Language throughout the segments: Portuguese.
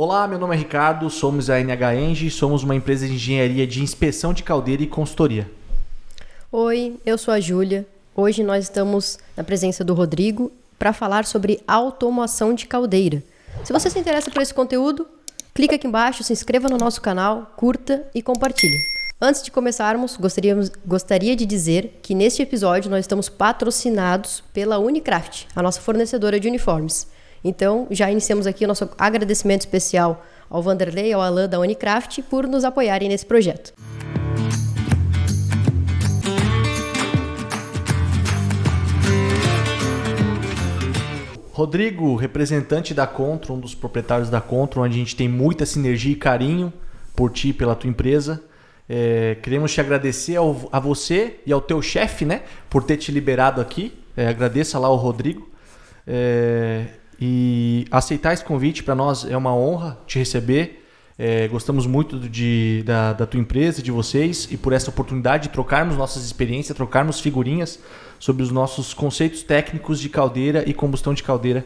Olá, meu nome é Ricardo, somos a NH Eng, somos uma empresa de engenharia de inspeção de caldeira e consultoria. Oi, eu sou a Júlia. Hoje nós estamos na presença do Rodrigo para falar sobre automação de caldeira. Se você se interessa por esse conteúdo, clica aqui embaixo, se inscreva no nosso canal, curta e compartilhe. Antes de começarmos, gostaria de dizer que neste episódio nós estamos patrocinados pela Unicraft, a nossa fornecedora de uniformes. Então, já iniciamos aqui o nosso agradecimento especial ao Vanderlei e ao Alan da Unicraft por nos apoiarem nesse projeto. Rodrigo, representante da Contro, um dos proprietários da Contro, onde a gente tem muita sinergia e carinho por ti e pela tua empresa. Queremos te agradecer a você e ao teu chefe, né, por ter te liberado aqui. Agradeça lá ao Rodrigo. E aceitar esse convite para nós é uma honra te receber. Gostamos muito da tua empresa, de vocês, e por essa oportunidade de trocarmos nossas experiências, trocarmos figurinhas sobre os nossos conceitos técnicos de caldeira e combustão de caldeira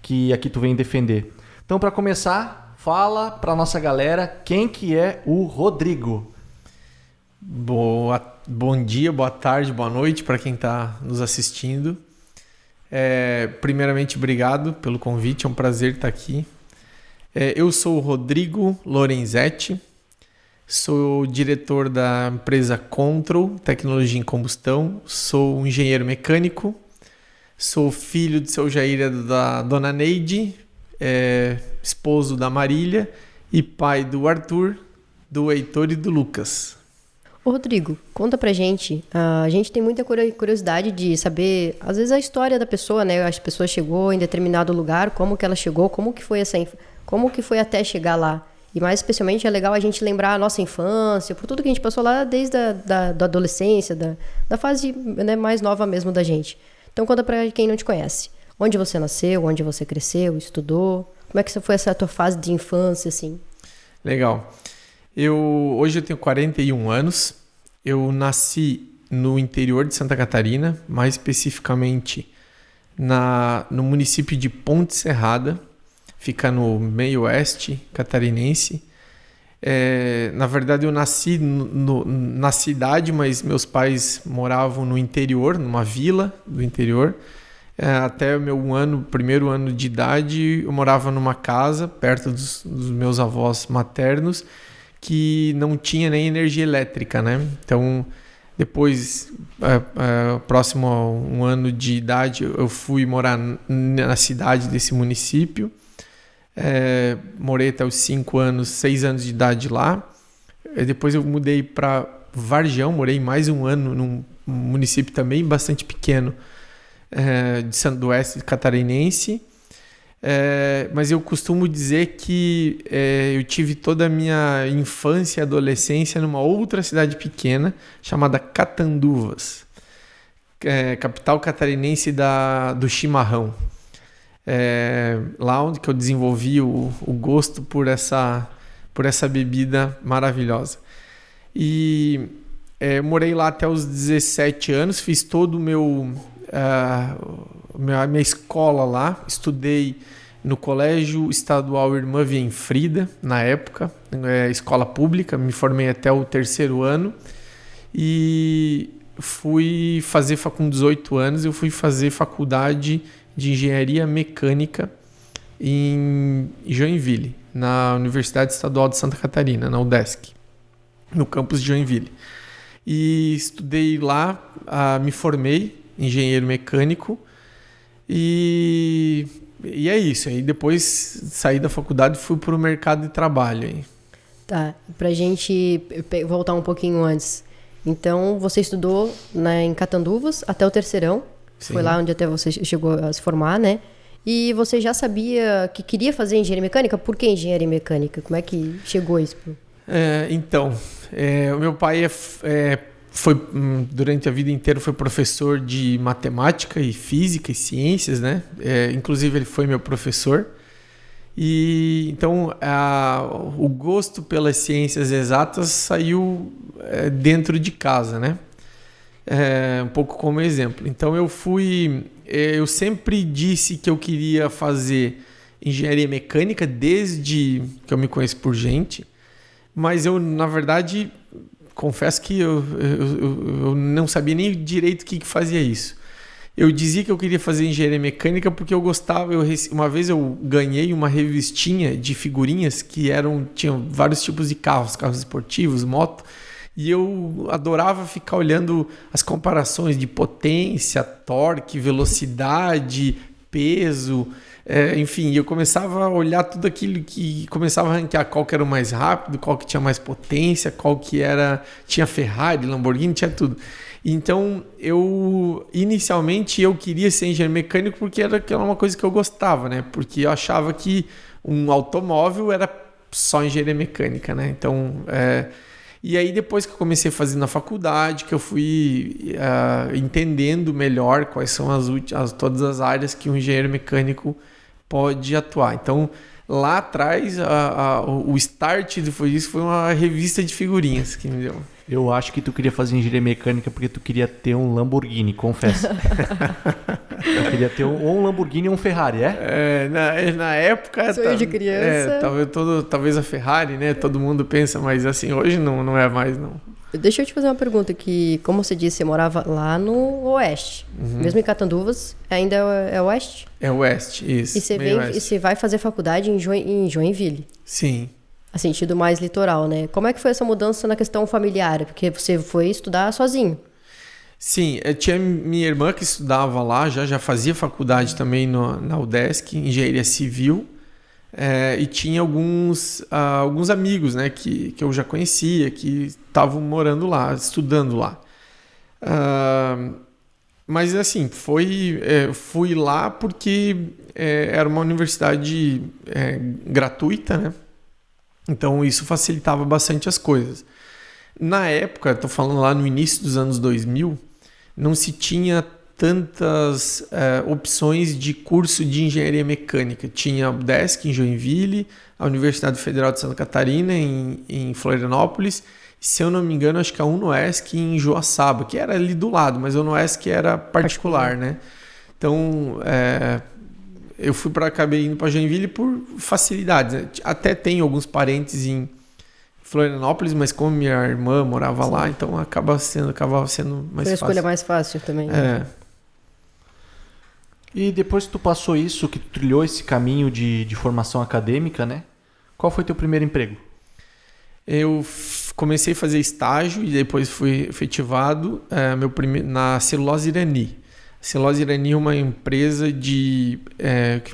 que aqui tu vem defender. Então, para começar, fala para a nossa galera quem que é o Rodrigo. Bom dia, boa tarde, boa noite para quem está nos assistindo. Primeiramente, obrigado pelo convite, é um prazer estar aqui. Eu sou o Rodrigo Lorenzetti, sou diretor da empresa Control, Tecnologia em Combustão, sou um engenheiro mecânico, sou filho de seu Jair e da dona Neide, esposo da Marília e pai do Arthur, do Heitor e do Lucas. Ô Rodrigo, conta pra gente. A gente tem muita curiosidade de saber, às vezes, a história da pessoa, né? A pessoa chegou em determinado lugar, como que ela chegou, como que foi até chegar lá. E mais especialmente é legal a gente lembrar a nossa infância, por tudo que a gente passou lá desde da adolescência, da fase, né, mais nova mesmo da gente. Então conta pra quem não te conhece. Onde você nasceu, onde você cresceu, estudou, como é que foi essa tua fase de infância, assim? Legal. Hoje eu tenho 41 anos, eu nasci no interior de Santa Catarina, mais especificamente no município de Ponte Serrada, fica no meio oeste catarinense. Na verdade eu nasci na cidade, mas meus pais moravam no interior, numa vila do interior. Até o meu primeiro ano de idade eu morava numa casa perto dos meus avós maternos, que não tinha nem energia elétrica, né? Então, depois, próximo a um ano de idade, eu fui morar na cidade desse município. Morei até os 6 anos de idade lá. Depois eu mudei para Vargião, morei mais um ano num município também bastante pequeno, do oeste catarinense. Mas eu costumo dizer que eu tive toda a minha infância e adolescência numa outra cidade pequena chamada Catanduvas, capital catarinense do chimarrão. Lá onde que eu desenvolvi o gosto por essa bebida maravilhosa. E morei lá até os 17 anos, fiz todo a minha escola lá, estudei no Colégio Estadual Irmã Vienfrida, na época, escola pública, me formei até o 3º ano e fui fazer, com 18 anos, eu fui fazer faculdade de Engenharia Mecânica em Joinville, na Universidade Estadual de Santa Catarina, na UDESC, no campus de Joinville. E estudei lá, me formei engenheiro mecânico e é isso. Aí depois saí da faculdade e fui para o mercado de trabalho. Aí. Tá, pra gente voltar um pouquinho antes. Então, você estudou em Catanduvas até o 3º. Sim. Foi lá onde até você chegou a se formar, né? E você já sabia que queria fazer engenharia mecânica? Por que engenharia mecânica? Como é que chegou isso? O meu pai foi durante a vida inteira foi professor de matemática e física e ciências, né? Inclusive ele foi meu professor. E então o gosto pelas ciências exatas saiu dentro de casa, né? Um pouco como exemplo. Então eu sempre disse que eu queria fazer engenharia mecânica desde que eu me conheço por gente, mas eu, na verdade, confesso que eu não sabia nem direito o que fazia isso. Eu dizia que eu queria fazer engenharia mecânica porque eu gostava. Uma vez eu ganhei uma revistinha de figurinhas que tinham vários tipos de carros esportivos, moto, e eu adorava ficar olhando as comparações de potência, torque, velocidade, peso, enfim, eu começava a olhar tudo aquilo que começava a ranquear qual que era o mais rápido, qual que tinha mais potência, qual que tinha Ferrari, Lamborghini, tinha tudo. Então, inicialmente eu queria ser engenheiro mecânico porque era uma coisa que eu gostava, né? Porque eu achava que um automóvel era só engenharia mecânica, né? Então, e aí depois que eu comecei a fazer na faculdade, que eu fui entendendo melhor quais são todas as áreas que um engenheiro mecânico pode atuar. Então, lá atrás, o start disso foi uma revista de figurinhas que me deu. Eu acho que tu queria fazer engenharia mecânica porque tu queria ter um Lamborghini, confesso. Eu queria ter ou um Lamborghini ou um Ferrari, na época... Sonho de criança. Talvez a Ferrari, né? Todo mundo pensa, mas assim, hoje não é mais, não. Deixa eu te fazer uma pergunta, que como você disse, você morava lá no Oeste. Mesmo em Catanduvas, ainda é Oeste? É Oeste, isso. E você vai fazer faculdade em Joinville? Sim. A sentido mais litoral, né? Como é que foi essa mudança na questão familiar? Porque você foi estudar sozinho. Sim, eu tinha minha irmã que estudava lá, já fazia faculdade também na UDESC, engenharia civil, e tinha alguns amigos, né, que eu já conhecia, que estavam morando lá, estudando lá. Mas assim, fui lá porque era uma universidade gratuita, né? Então isso facilitava bastante as coisas. Na época, estou falando lá no início dos anos 2000, não se tinha tantas opções de curso de engenharia mecânica. Tinha a UDESC em Joinville, a Universidade Federal de Santa Catarina em Florianópolis, e, se eu não me engano, acho que a UNOESC em Joaçaba, que era ali do lado, mas a UNOESC era particular, né? Então, eu acabei indo para Joinville por facilidades, né? Até tenho alguns parentes em Florianópolis, mas como minha irmã morava lá, então acabava sendo mais fácil. Foi a escolha mais fácil também. E depois que tu passou isso, que tu trilhou esse caminho de formação acadêmica, né? Qual foi teu primeiro emprego? Eu comecei a fazer estágio e depois fui efetivado na Celulose Irani. A Celulose Irani é uma empresa que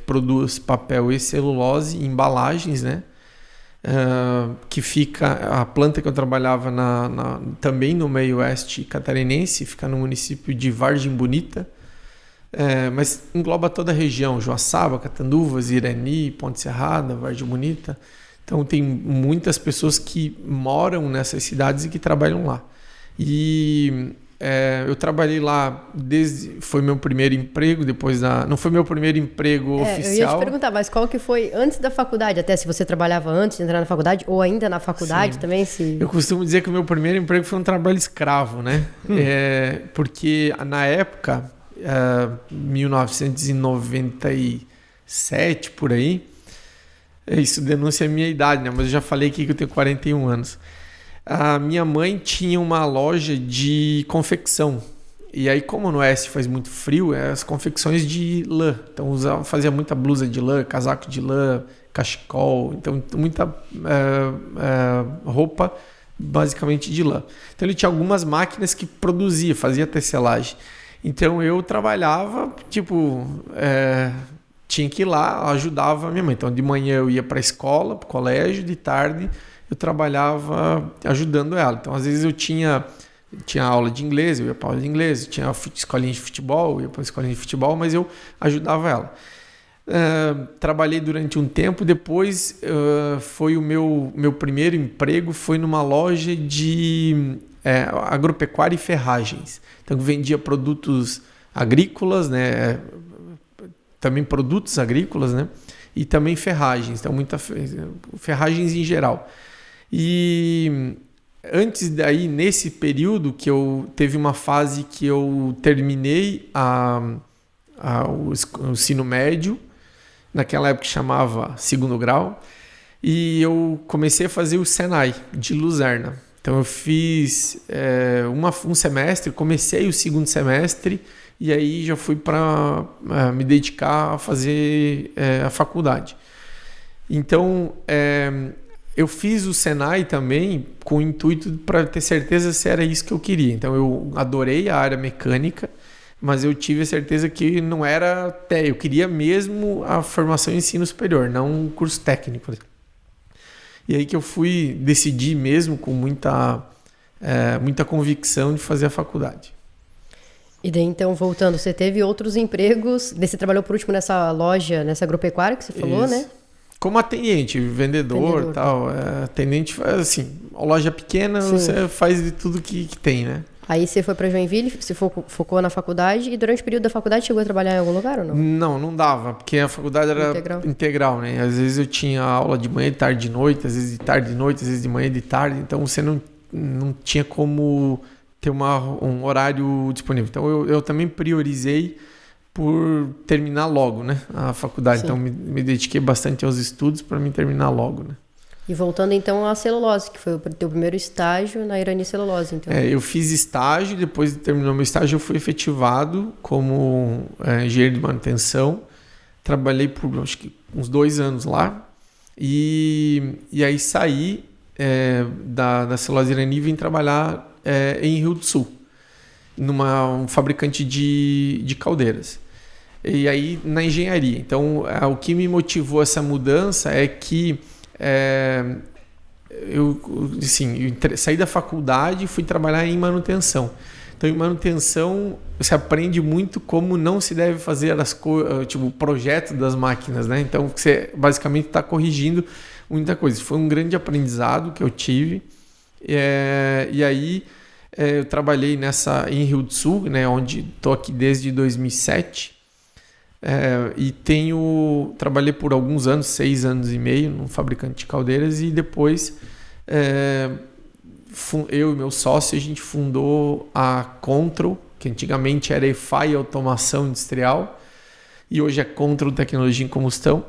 produz papel e celulose em embalagens, né? Que fica, a planta que eu trabalhava também no meio oeste catarinense, fica no município de Vargem Bonita, mas engloba toda a região, Joaçaba, Catanduvas, Irani, Ponte Serrada, Vargem Bonita. Então tem muitas pessoas que moram nessas cidades e que trabalham lá. E eu trabalhei lá foi meu primeiro emprego, não foi meu primeiro emprego oficial. Eu ia te perguntar, mas qual que foi antes da faculdade? Até se você trabalhava antes de entrar na faculdade ou ainda na faculdade. Sim. Também? Eu costumo dizer que o meu primeiro emprego foi um trabalho escravo, né? Porque na época, 1997, por aí, isso denuncia a minha idade, né? Mas eu já falei aqui que eu tenho 41 anos. A minha mãe tinha uma loja de confecção. E aí, como no Oeste faz muito frio, as confecções de lã. Então, fazia muita blusa de lã, casaco de lã, cachecol. Então, muita roupa, basicamente, de lã. Então, ele tinha algumas máquinas que fazia tecelagem. Então, eu trabalhava, tinha que ir lá, ajudava a minha mãe. Então, de manhã eu ia para a escola, para o colégio, de tarde eu trabalhava ajudando ela. Então, às vezes eu tinha aula de inglês, eu ia para aula de inglês, tinha escolinha de futebol, eu ia para a escolinha de futebol, mas eu ajudava ela. Trabalhei durante um tempo, depois foi o meu primeiro emprego, foi numa loja de agropecuária e ferragens. Então, vendia produtos agrícolas, né? Também produtos agrícolas, né? E também ferragens, então ferragens em geral. E antes daí, nesse período que teve uma fase que eu terminei o ensino médio, naquela época chamava segundo grau, e eu comecei a fazer o Senai de Luzerna. Então eu fiz um semestre, comecei o segundo semestre e aí já fui para me dedicar a fazer a faculdade. Então eu fiz o Senai também com o intuito para ter certeza se era isso que eu queria. Então eu adorei a área mecânica, mas eu tive a certeza que não era eu queria mesmo a formação em ensino superior, não um curso técnico. E aí que eu decidi mesmo com muita convicção de fazer a faculdade. E daí, então, voltando, você teve outros empregos, daí você trabalhou por último nessa loja, nessa agropecuária que você falou, Isso. né? Como atendente, vendedor. Tal. Atendente, assim, uma loja pequena, sim, você faz de tudo que tem, né? Aí você foi para Joinville, você focou na faculdade e durante o período da faculdade chegou a trabalhar em algum lugar ou não? Não dava, porque a faculdade era integral, né? Às vezes eu tinha aula de manhã, de tarde, de noite, às vezes de tarde, de noite, às vezes de manhã, de tarde, então você não tinha como ter um horário disponível. Então eu também priorizei por terminar logo, né? A faculdade. Sim. Então me dediquei bastante aos estudos para me terminar logo, né? E voltando então à celulose, que foi o teu primeiro estágio na Irani Celulose, então. Eu fiz estágio, depois de terminar meu estágio eu fui efetivado como engenheiro de manutenção. Trabalhei por acho que uns 2 anos lá e aí saí da Celulose Irani e vim trabalhar em Rio do Sul, um fabricante de caldeiras. E aí na engenharia. Então o que me motivou essa mudança é que eu saí da faculdade e fui trabalhar em manutenção. Então, em manutenção, você aprende muito como não se deve fazer o projeto das máquinas, né? Então, você basicamente está corrigindo muita coisa. Foi um grande aprendizado que eu tive. E aí, eu trabalhei em Rio do Sul, né? Onde estou aqui desde 2007. E trabalhei por alguns anos, 6 anos e meio, num fabricante de caldeiras e depois eu e meu sócio, a gente fundou a Control, que antigamente era EFI Automação Industrial e hoje é Control Tecnologia em Combustão,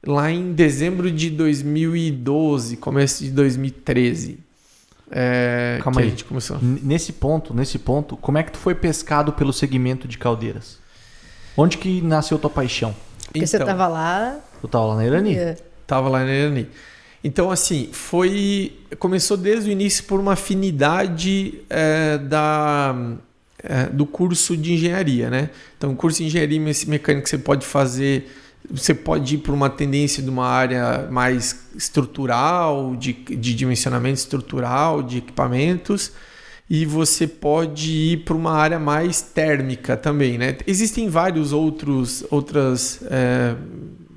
lá em dezembro de 2012, começo de 2013. Calma aí. A gente começou. Nesse ponto, como é que tu foi pescado pelo segmento de caldeiras? Onde que nasceu tua paixão? Porque você estava lá... Tu estava lá na Irani? Estava lá na Irani. Então, assim, começou desde o início por uma afinidade do curso de engenharia, né? Então, o curso de engenharia mecânica você pode fazer... Você pode ir para uma tendência de uma área mais estrutural, de dimensionamento estrutural, de equipamentos... E você pode ir para uma área mais térmica também, né? Existem várias outras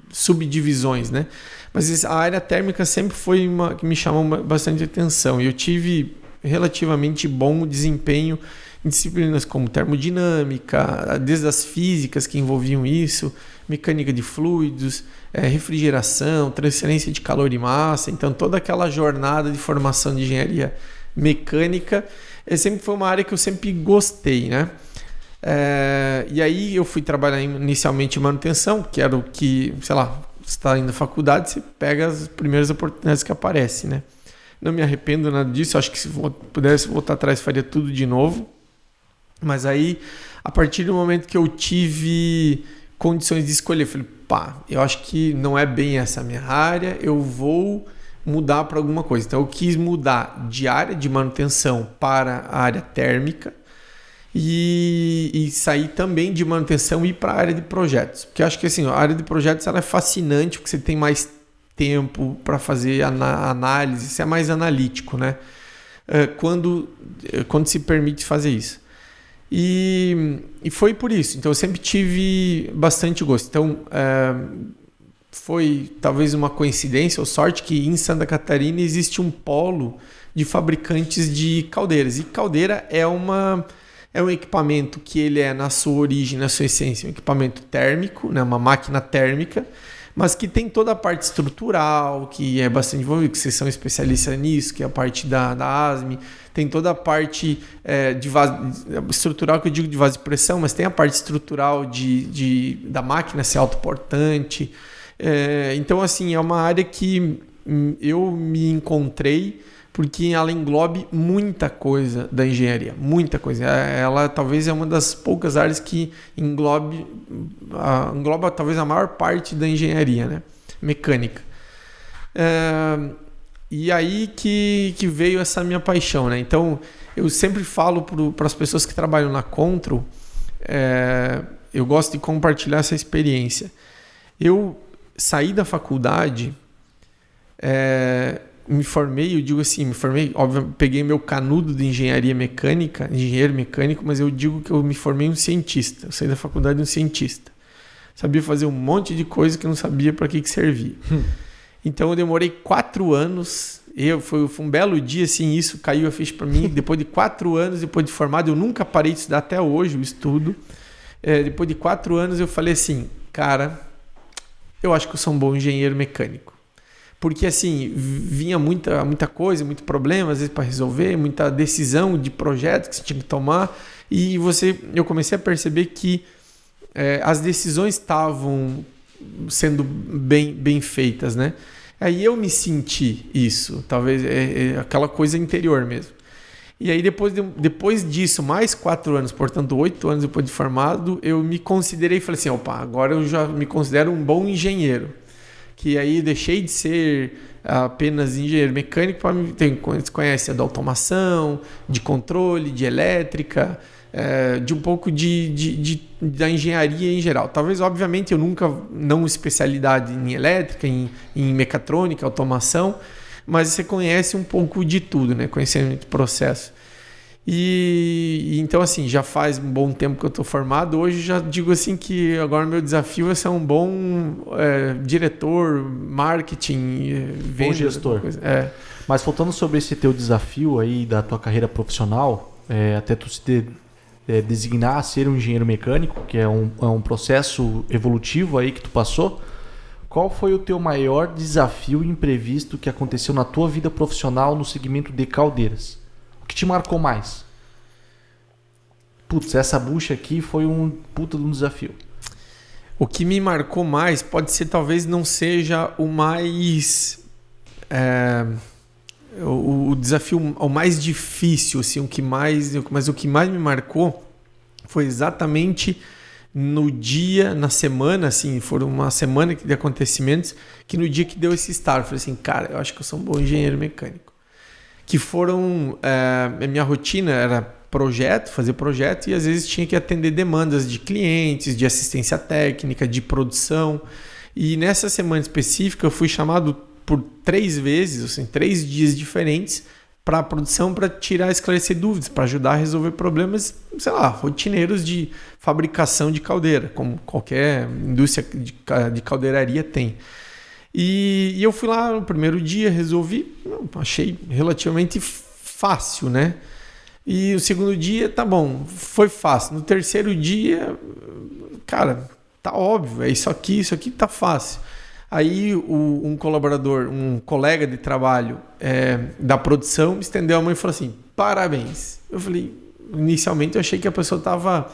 subdivisões, né? Mas a área térmica sempre foi uma que me chamou bastante atenção. E eu tive relativamente bom desempenho em disciplinas como termodinâmica, desde as físicas que envolviam isso, mecânica de fluidos, refrigeração, transferência de calor e massa. Então, toda aquela jornada de formação de engenharia mecânica sempre foi uma área que eu sempre gostei, né? E aí eu fui trabalhar inicialmente em manutenção, que era o que, sei lá, você está indo na faculdade, você pega as primeiras oportunidades que aparecem, né? Não me arrependo nada disso, acho que se pudesse voltar atrás faria tudo de novo. Mas aí, a partir do momento que eu tive condições de escolher, eu falei, eu acho que não é bem essa a minha área, eu vou mudar para alguma coisa. Então eu quis mudar de área de manutenção para a área térmica e sair também de manutenção e ir para a área de projetos. Porque eu acho que assim, a área de projetos ela é fascinante porque você tem mais tempo para fazer análise, você é mais analítico, né? Quando se permite fazer isso. E foi por isso. Então eu sempre tive bastante gosto. Então foi talvez uma coincidência ou sorte que em Santa Catarina existe um polo de fabricantes de caldeiras. E caldeira é um equipamento que ele é, na sua origem, na sua essência, um equipamento térmico, né? Uma máquina térmica, mas que tem toda a parte estrutural, que é bastante envolvida, que vocês são especialistas nisso, que é a parte da ASME, tem toda a parte estrutural, que eu digo de vaso de pressão, mas tem a parte estrutural da máquina ser autoportante. Então, assim, é uma área que eu me encontrei porque ela englobe muita coisa da engenharia, muita coisa. Ela talvez é uma das poucas áreas que engloba talvez a maior parte da engenharia, né? Mecânica. E aí que veio essa minha paixão, né? Então, eu sempre falo para as pessoas que trabalham na Control, eu gosto de compartilhar essa experiência. Eu saí da faculdade, me formei, óbvio, peguei meu canudo de engenheiro mecânico, mas eu digo que eu me formei um cientista. Eu saí da faculdade um cientista. Sabia fazer um monte de coisa que eu não sabia para que servia. Então eu demorei 4 anos. Foi um belo dia, assim, isso caiu a ficha para mim. Depois de 4 anos, depois de formado, eu nunca parei de estudar até hoje o estudo. Depois de 4 anos eu falei assim, cara, eu acho que eu sou um bom engenheiro mecânico. Porque assim, vinha muita coisa, muito problema, às vezes para resolver, muita decisão de projeto que você tinha que tomar. E eu comecei a perceber que as decisões estavam sendo bem feitas, né? Aí eu me senti isso, talvez aquela coisa interior mesmo. E aí depois disso, mais 4 anos, portanto 8 anos depois de formado, eu me considerei e falei assim, opa, agora eu já me considero um bom engenheiro. Que aí deixei de ser apenas engenheiro mecânico, você conhece da automação, de controle, de elétrica, de um pouco da engenharia em geral. Talvez, obviamente, eu nunca, não especialidade em elétrica, em mecatrônica, automação, mas você conhece um pouco de tudo, né? Conhecimento de processo. E então, assim, já faz um bom tempo que eu estou formado. Hoje já digo assim que agora meu desafio é ser um bom diretor, marketing, venda. Bom gestor. Mas falando sobre esse teu desafio aí da tua carreira profissional, até tu se designar a ser um engenheiro mecânico, que é um processo evolutivo aí que tu passou, qual foi o teu maior desafio imprevisto que aconteceu na tua vida profissional no segmento de caldeiras? O que te marcou mais? Putz, essa bucha aqui foi um puta de um desafio. O que me marcou mais pode ser, talvez não seja o mais... o desafio o mais difícil, assim, mas o que mais me marcou foi exatamente no dia, na semana, assim, foram uma semana de acontecimentos, que no dia que deu esse start, eu falei assim, cara, eu acho que eu sou um bom engenheiro mecânico. Que foram... a minha rotina era fazer projeto, e às vezes tinha que atender demandas de clientes, de assistência técnica, de produção. E nessa semana específica eu fui chamado por 3 vezes, assim, 3 dias diferentes para a produção, para esclarecer dúvidas, para ajudar a resolver problemas, sei lá, rotineiros de fabricação de caldeira, como qualquer indústria de caldeiraria tem. E eu fui lá no primeiro dia, resolvi, achei relativamente fácil, né? E o segundo dia, tá bom, foi fácil. No terceiro dia, cara, tá óbvio, isso aqui tá fácil. Aí um colaborador, um colega de trabalho da produção me estendeu a mão e falou assim, parabéns. Eu falei, inicialmente eu achei que a pessoa tava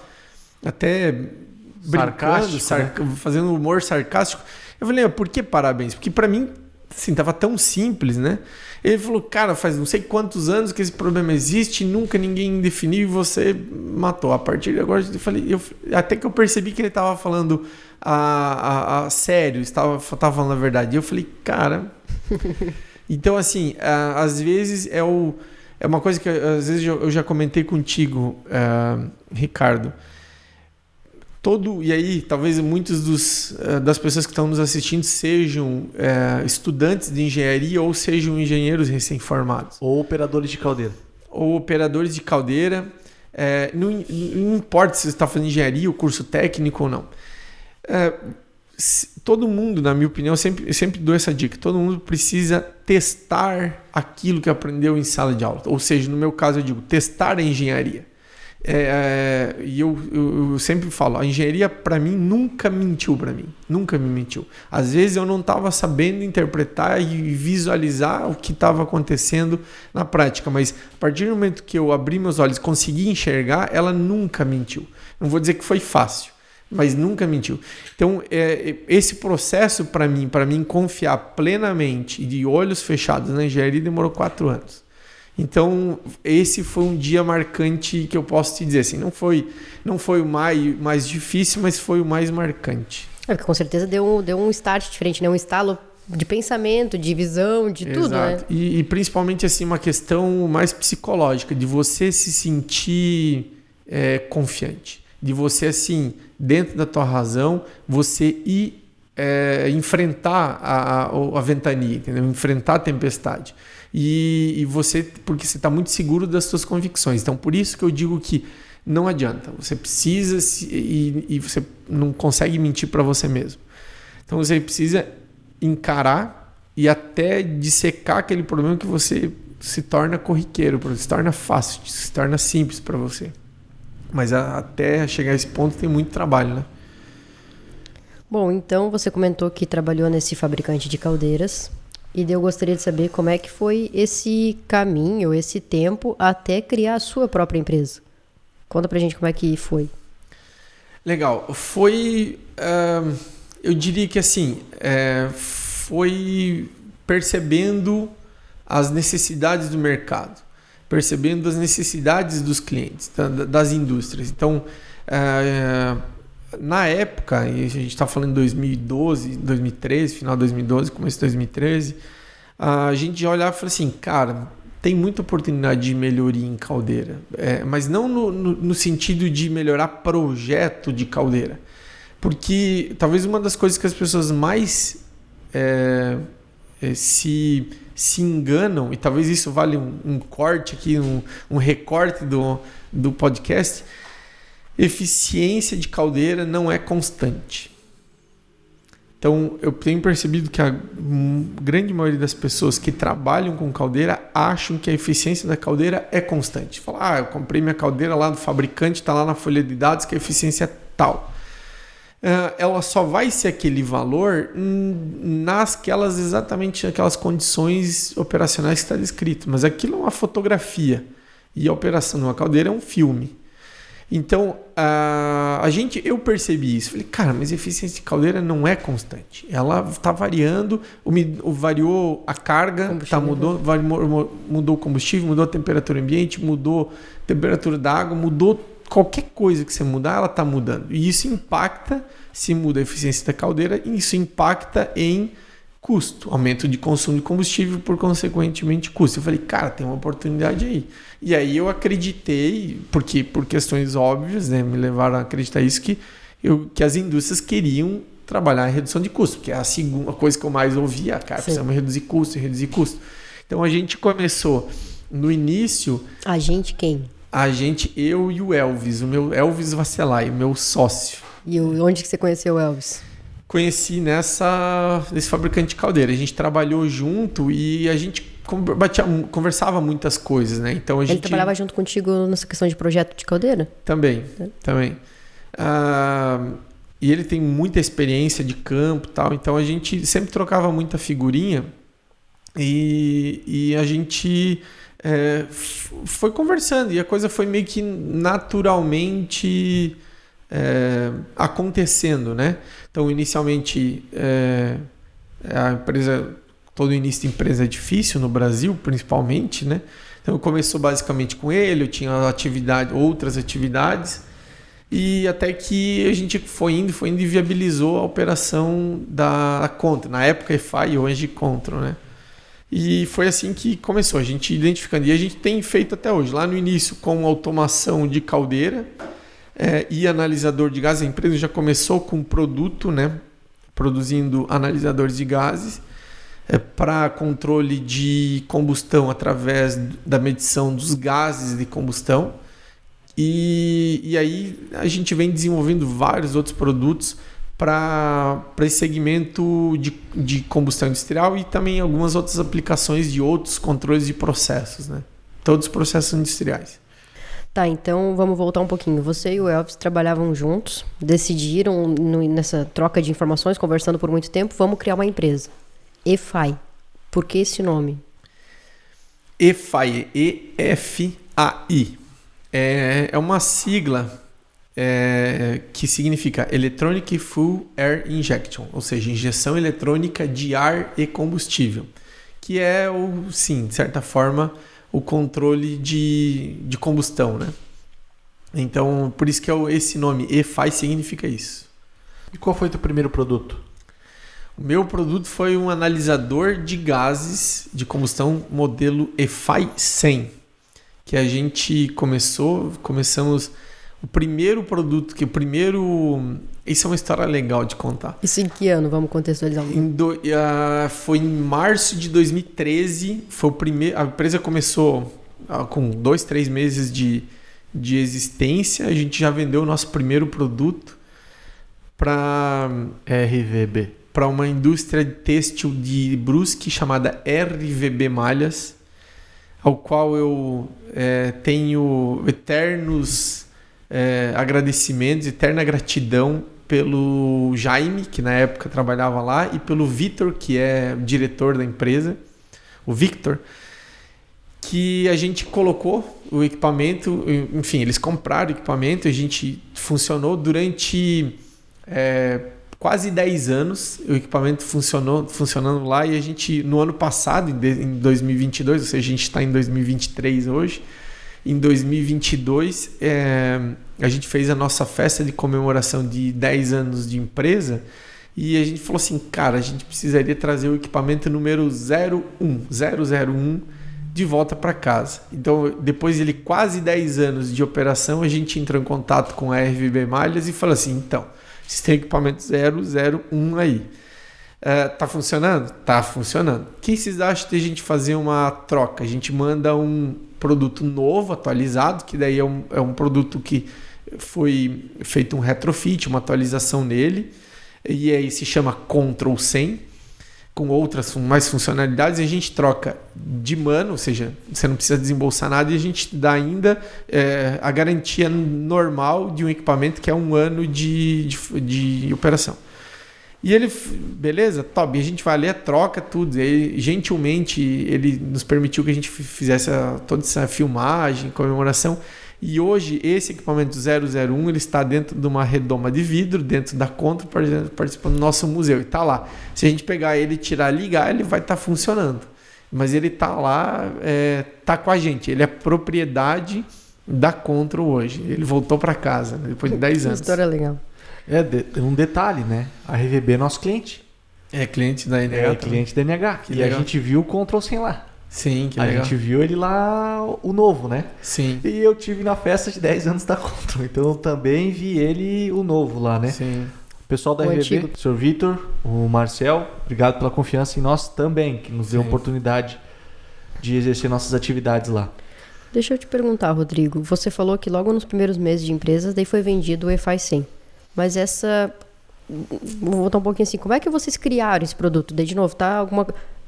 até brincando, fazendo humor sarcástico. Eu falei, por que parabéns? Porque para mim, assim, tava tão simples, né? Ele falou, cara, faz não sei quantos anos que esse problema existe, nunca ninguém definiu e você matou. A partir de agora, até que eu percebi que ele tava falando a sério, estava falando a verdade. E eu falei, cara... Então, assim, às vezes é uma coisa que às vezes eu já comentei contigo, Ricardo. E aí, talvez muitos das pessoas que estão nos assistindo sejam estudantes de engenharia ou sejam engenheiros recém-formados. Ou operadores de caldeira. Não importa se você está fazendo engenharia, o curso técnico ou não. Todo mundo, na minha opinião, eu sempre dou essa dica. Todo mundo precisa testar aquilo que aprendeu em sala de aula. Ou seja, no meu caso, eu digo testar a engenharia. E eu sempre falo, a engenharia para mim nunca mentiu para mim, nunca me mentiu. Às vezes eu não estava sabendo interpretar e visualizar o que estava acontecendo na prática, mas a partir do momento que eu abri meus olhos e consegui enxergar, ela nunca mentiu. Não vou dizer que foi fácil, mas nunca mentiu. Então, esse processo para mim confiar plenamente e de olhos fechados na engenharia demorou 4 anos. Então, esse foi um dia marcante que eu posso te dizer assim, não foi o mais difícil, mas foi o mais marcante. Porque com certeza deu um start diferente, né? Um estalo de pensamento, de visão, de tudo, né? E principalmente assim, uma questão mais psicológica, de você se sentir confiante. De você, assim, dentro da tua razão, você ir enfrentar a ventania, entendeu? Enfrentar a tempestade. E você, porque você está muito seguro das suas convicções. Então, por isso que eu digo que não adianta. Você precisa e você não consegue mentir para você mesmo. Então, você precisa encarar e até dissecar aquele problema que você se torna corriqueiro, se torna fácil, se torna simples para você. Mas até chegar a esse ponto tem muito trabalho, né? Bom, então você comentou que trabalhou nesse fabricante de caldeiras e eu gostaria de saber como é que foi esse caminho, esse tempo até criar a sua própria empresa. Conta pra gente como é que foi. Legal. Foi, eu diria que assim, foi percebendo as necessidades do mercado, percebendo as necessidades dos clientes, das indústrias. Então, na época, e a gente está falando em 2012, 2013, final de 2012, começo de 2013, a gente já olhava e falava assim, cara, tem muita oportunidade de melhoria em caldeira, mas não no sentido de melhorar projeto de caldeira, porque talvez uma das coisas que as pessoas mais se enganam, e talvez isso vale um corte aqui, um recorte do podcast, eficiência de caldeira não é constante. Então, eu tenho percebido que a grande maioria das pessoas que trabalham com caldeira acham que a eficiência da caldeira é constante. Fala, eu comprei minha caldeira lá do fabricante, está lá na folha de dados que a eficiência é tal. Ela só vai ser aquele valor exatamente naquelas condições operacionais que está descrito. Mas aquilo é uma fotografia e a operação de uma caldeira é um filme. Então, eu percebi isso. Falei, cara, mas a eficiência de caldeira não é constante. Ela está variando, variou a carga, mudou o combustível, mudou a temperatura ambiente, mudou a temperatura da água, mudou qualquer coisa que você mudar, ela está mudando. E isso impacta, se muda a eficiência da caldeira, isso impacta em custo, aumento de consumo de combustível, por consequentemente custo. Eu falei, cara, tem uma oportunidade aí. E aí eu acreditei, porque por questões óbvias, né, me levaram a acreditar isso, que as indústrias queriam trabalhar em redução de custo, que é a segunda coisa que eu mais ouvia, cara, precisamos reduzir custo. Então a gente começou no início... A gente quem? Eu e o Elvis, o meu Elvis Vasselay, o meu sócio. E onde que você conheceu o Elvis? Conheci nesse fabricante de caldeira. A gente trabalhou junto e a gente conversava muitas coisas, né? Então Ele trabalhava junto contigo nessa questão de projeto de caldeira? Também. E ele tem muita experiência de campo e tal, então a gente sempre trocava muita figurinha e a gente foi conversando e a coisa foi meio que naturalmente acontecendo, né? Então, inicialmente, a empresa, todo início de empresa é difícil no Brasil, principalmente, né? Então, começou basicamente com ele, eu tinha outras atividades, e até que a gente foi indo e viabilizou a operação da Contro, na época EFI e hoje Contro, né? E foi assim que começou, a gente identificando, e a gente tem feito até hoje, lá no início com automação de caldeira, e analisador de gases. A empresa já começou com um produto, né, produzindo analisadores de gases para controle de combustão através da medição dos gases de combustão. E aí a gente vem desenvolvendo vários outros produtos para esse segmento de combustão industrial e também algumas outras aplicações de outros controles de processos, né? Todos os processos industriais. Tá, então vamos voltar um pouquinho. Você e o Elvis trabalhavam juntos, decidiram nessa troca de informações, conversando por muito tempo, vamos criar uma empresa. EFI. Por que esse nome? EFI, E-F-A-I. É uma sigla que significa Electronic Fuel Air Injection, ou seja, injeção eletrônica de ar e combustível, que é, sim, de certa forma, o controle de combustão, né? Então, por isso que esse nome EFI significa isso. E qual foi o teu primeiro produto? O meu produto foi um analisador de gases de combustão modelo EFI 100, que a gente começamos o primeiro produto, isso é uma história legal de contar. Isso em que ano? Vamos contextualizar um pouco. Foi em março de 2013, a empresa começou com 2-3 meses de existência, a gente já vendeu o nosso primeiro produto para RVB. Para uma indústria têxtil de Brusque chamada RVB Malhas, ao qual eu tenho eternos agradecimentos, eterna gratidão pelo Jaime, que na época trabalhava lá, e pelo Vitor, que é o diretor da empresa, o Victor, que a gente colocou o equipamento, enfim, eles compraram o equipamento, a gente funcionou durante quase 10 anos, o equipamento funcionando lá, e a gente, no ano passado, em 2022, ou seja, a gente está em 2023 hoje, em 2022, a gente fez a nossa festa de comemoração de 10 anos de empresa, e a gente falou assim, cara, a gente precisaria trazer o equipamento número 001 de volta para casa. Então, depois de quase 10 anos de operação, a gente entrou em contato com a RVB Malhas e falou assim, então, vocês têm equipamento 001 aí. Tá funcionando? Tá funcionando. O que vocês acham de a gente fazer uma troca? A gente manda um produto novo, atualizado, que daí é um produto que foi feito um retrofit, uma atualização nele, e aí se chama Control 100, com outras mais funcionalidades, e a gente troca de mano, ou seja, você não precisa desembolsar nada, e a gente dá ainda a garantia normal de um equipamento que é 1 ano de operação. E ele, beleza, top, a gente vai ali, troca tudo, e aí, gentilmente ele nos permitiu que a gente fizesse toda essa filmagem, comemoração. E hoje esse equipamento 001 ele está dentro de uma redoma de vidro, dentro da Contra, participando do nosso museu. E está lá. Se a gente pegar ele, tirar, ligar, ele vai estar funcionando. Mas ele está lá, está com a gente. Ele é propriedade da Contra hoje. Ele voltou para casa, né, depois de 10 anos. História legal. Um detalhe, né? A RVB é nosso cliente. É cliente da NH. É cliente da NH. Que e legal. A gente viu o Control 100 lá. Sim, que legal. A gente viu ele lá, o novo, né? Sim. E eu tive na festa de 10 anos da Control, então eu também vi ele, o novo lá, né? Sim. O pessoal da RVB, o Sr. Vitor, o Marcel, obrigado pela confiança em nós também, que nos deu a oportunidade de exercer nossas atividades lá. Deixa eu te perguntar, Rodrigo, você falou que logo nos primeiros meses de empresas, daí foi vendido o EFI 100, mas vou voltar um pouquinho assim, como é que vocês criaram esse produto? Daí de novo,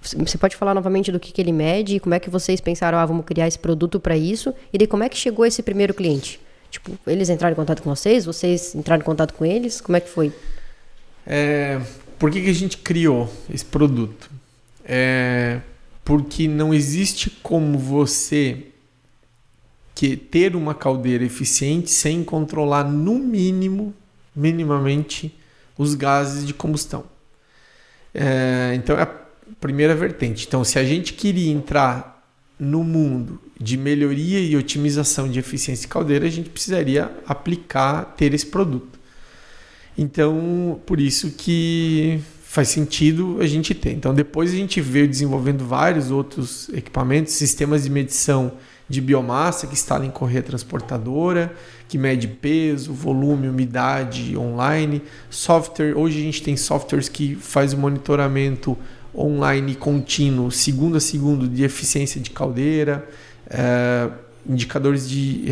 você pode falar novamente do que ele mede, como é que vocês pensaram, vamos criar esse produto para isso, e daí como é que chegou esse primeiro cliente? Tipo, eles entraram em contato com vocês entraram em contato com eles, como é que foi? Por que a gente criou esse produto? Porque não existe como você ter uma caldeira eficiente sem controlar minimamente, os gases de combustão. Então, é a primeira vertente. Então, se a gente queria entrar no mundo de melhoria e otimização de eficiência de caldeira, a gente precisaria ter esse produto. Então, por isso que faz sentido a gente ter. Então, depois a gente veio desenvolvendo vários outros equipamentos, sistemas de medição de biomassa que instala em correia transportadora, que mede peso, volume, umidade online, software. Hoje a gente tem softwares que faz o monitoramento online contínuo, segundo a segundo, de eficiência de caldeira, indicadores de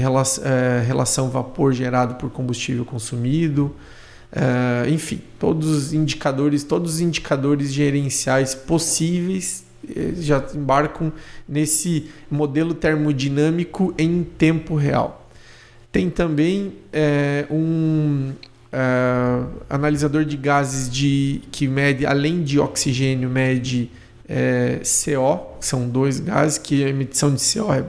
relação vapor gerado por combustível consumido, enfim, todos os indicadores gerenciais possíveis já embarcam nesse modelo termodinâmico em tempo real. Tem também um analisador de gases que mede, além de oxigênio, mede CO, que são 2 gases, que a medição de CO é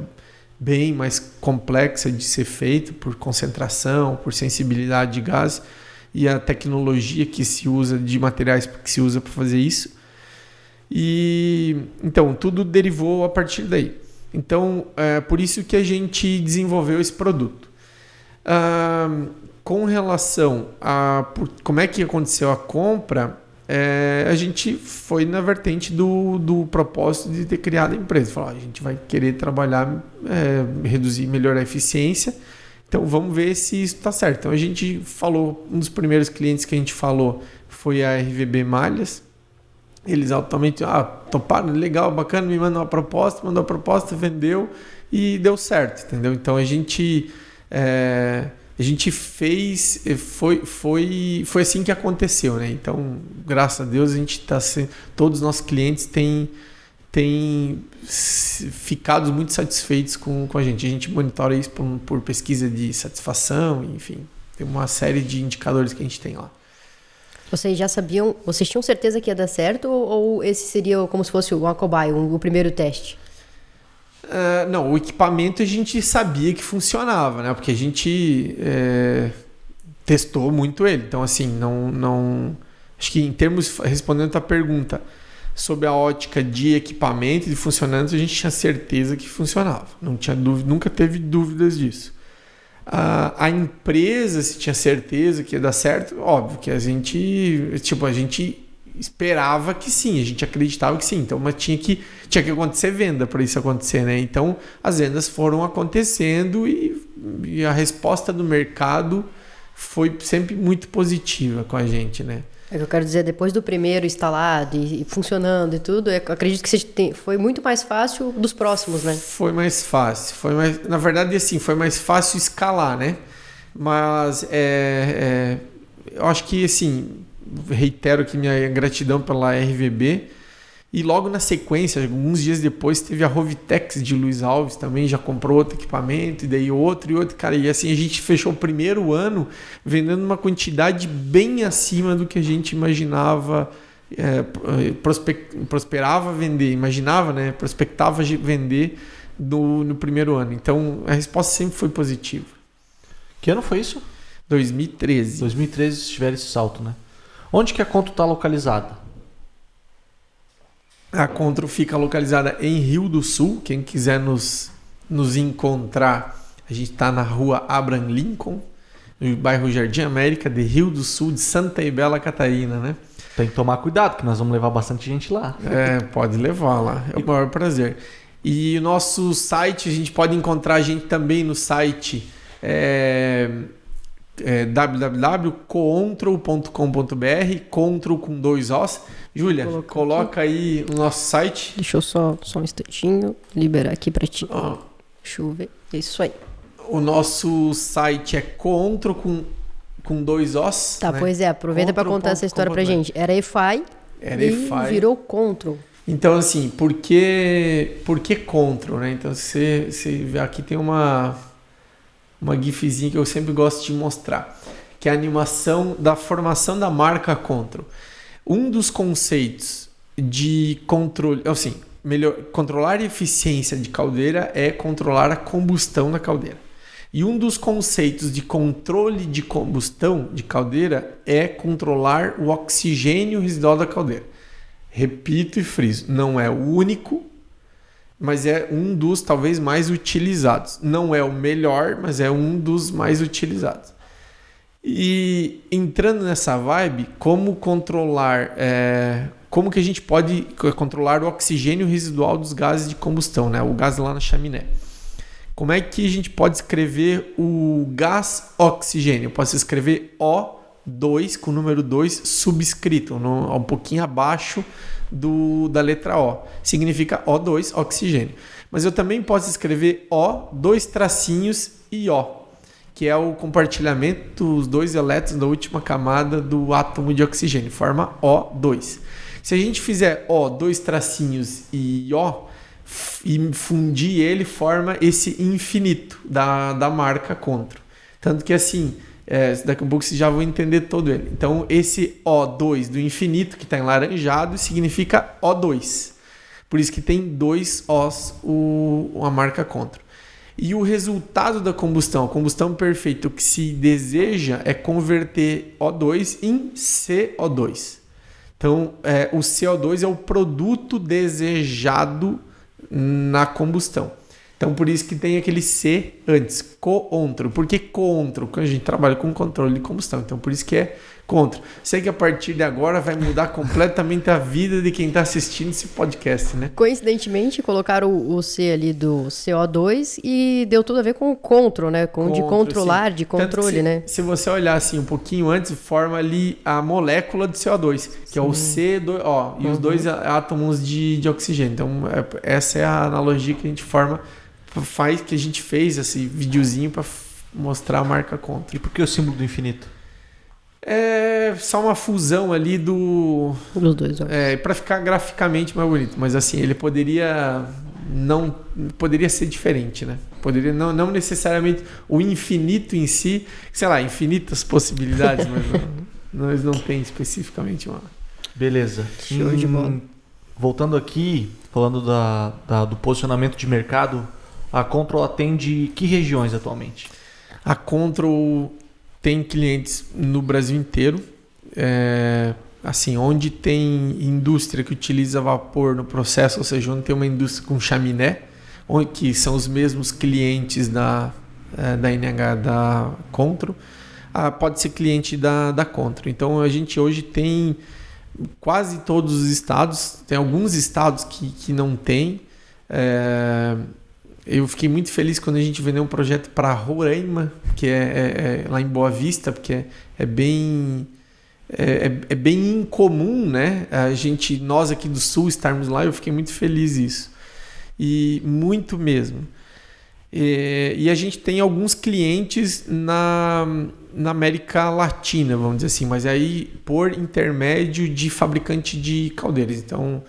bem mais complexa de ser feita por concentração, por sensibilidade de gás e a tecnologia que se usa de materiais que se usa para fazer isso. E então tudo derivou a partir daí. Então é por isso que a gente desenvolveu esse produto. Com relação a como é que aconteceu a compra, a gente foi na vertente do propósito de ter criado a empresa. Falar, a gente vai querer trabalhar, reduzir, melhorar a eficiência. Então vamos ver se isso está certo. Então a gente falou, um dos primeiros clientes que a gente falou foi a RVB Malhas. Eles altamente toparam, legal, bacana, me mandou a proposta, vendeu e deu certo, entendeu? Então a gente fez, foi assim que aconteceu, né? Então, graças a Deus, a gente todos os nossos clientes têm ficado muito satisfeitos com a gente. A gente monitora isso por pesquisa de satisfação, enfim, tem uma série de indicadores que a gente tem lá. Vocês já sabiam, vocês tinham certeza que ia dar certo ou esse seria como se fosse o cobaia, o primeiro teste? Não, o equipamento a gente sabia que funcionava, né? Porque a gente testou muito ele. Então, assim, não acho que em termos, respondendo a tua pergunta sobre a ótica de equipamento e de funcionantes, a gente tinha certeza que funcionava. Não tinha dúvida, nunca teve dúvidas disso. A empresa, se tinha certeza que ia dar certo, óbvio que a gente esperava que sim, a gente acreditava que sim, então, mas tinha que acontecer venda para isso acontecer, né? Então as vendas foram acontecendo e a resposta do mercado foi sempre muito positiva com a gente, né? É que eu quero dizer, depois do primeiro instalado e funcionando e tudo, eu acredito que foi muito mais fácil dos próximos, né? Foi mais fácil. Na verdade, assim, foi mais fácil escalar, né? Mas eu acho que, assim, reitero aqui minha gratidão pela RVB. E logo na sequência, alguns dias depois, teve a Rovitex de Luiz Alves também, já comprou outro equipamento, e daí outro, cara. E assim, a gente fechou o primeiro ano vendendo uma quantidade bem acima do que a gente imaginava, prosperava vender, imaginava, né? Prospectava vender no primeiro ano. Então, a resposta sempre foi positiva. Que ano foi isso? 2013. 2013 tiveram esse salto, né? Onde que a Contro está localizada? A Contro fica localizada em Rio do Sul. Quem quiser nos encontrar, a gente está na rua Abraham Lincoln, no bairro Jardim América, de Rio do Sul, de Santa Ibela, Catarina, né? Tem que tomar cuidado, que nós vamos levar bastante gente lá. Pode levar lá, é o maior prazer. E o nosso site, a gente pode encontrar a gente também no site www.contro.com.br, Contro com 2 Os. Júlia, coloca aí o nosso site. Deixa eu só um instantinho liberar aqui para ti. Deixa eu ver. É isso aí. O nosso site é Contro com 2 Os. Tá, né? Pois aproveita para contar essa história pra gente. Era EFI e virou Contro. Então, assim, por que Contro, né? Então, você vê aqui tem uma gifzinha que eu sempre gosto de mostrar, que é a animação da formação da marca Contro. Um dos conceitos de controle, assim, controlar a eficiência de caldeira é controlar a combustão da caldeira. E um dos conceitos de controle de combustão de caldeira é controlar o oxigênio residual da caldeira. Repito e friso, não é o único, mas é um dos talvez mais utilizados. Não é o melhor, mas é um dos mais utilizados. E entrando nessa vibe, como controlar, como que a gente pode controlar o oxigênio residual dos gases de combustão, né? O gás lá na chaminé. Como é que a gente pode escrever o gás oxigênio? Eu posso escrever O2 com o número 2 subscrito, um pouquinho abaixo da letra O. Significa O2, oxigênio. Mas eu também posso escrever O, 2 tracinhos e O, que é o compartilhamento dos 2 elétrons da última camada do átomo de oxigênio, forma O2. Se a gente fizer O, 2 tracinhos e O, e fundir ele, forma esse infinito da marca Contro. Tanto que assim, daqui a pouco vocês já vão entender todo ele. Então esse O2 do infinito, que está enlaranjado, significa O2. Por isso que tem 2 Os a marca Contro. E o resultado da combustão, a combustão perfeita, o que se deseja é converter O2 em CO2. Então, o CO2 é o produto desejado na combustão. Então, por isso que tem aquele C antes, contro. Por que contro? Porque a gente trabalha com controle de combustão. Então, por isso que é contro. Sei que a partir de agora vai mudar completamente a vida de quem está assistindo esse podcast, né? Coincidentemente, colocaram o C ali do CO2 e deu tudo a ver com o contro, né? De controlar, sim. De controle, se, né? Se você olhar assim um pouquinho antes, forma ali a molécula do CO2, que sim. É o C2, ó, e os dois átomos de oxigênio. Então, essa é a analogia que a gente que a gente fez esse videozinho para mostrar a marca contra. E por que o símbolo do infinito? É só uma fusão ali dos dois. Para ficar graficamente mais bonito, mas assim, ele poderia ser diferente, né? Poderia não necessariamente o infinito em si, sei lá, infinitas possibilidades, mas não tem especificamente uma. Beleza. Show de bola. Voltando aqui, falando do posicionamento de mercado, a Control atende que regiões atualmente? A Control tem clientes no Brasil inteiro, assim, onde tem indústria que utiliza vapor no processo, ou seja, onde tem uma indústria com chaminé, que são os mesmos clientes da NH da Control, pode ser cliente da Control. Então, a gente hoje tem quase todos os estados, tem alguns estados que não tem. Eu fiquei muito feliz quando a gente vendeu um projeto para Roraima, que é lá em Boa Vista, porque é bem incomum, né? Nós aqui do Sul estarmos lá, eu fiquei muito feliz isso. E muito mesmo. E a gente tem alguns clientes na América Latina, vamos dizer assim, mas aí por intermédio de fabricante de caldeiras. Então,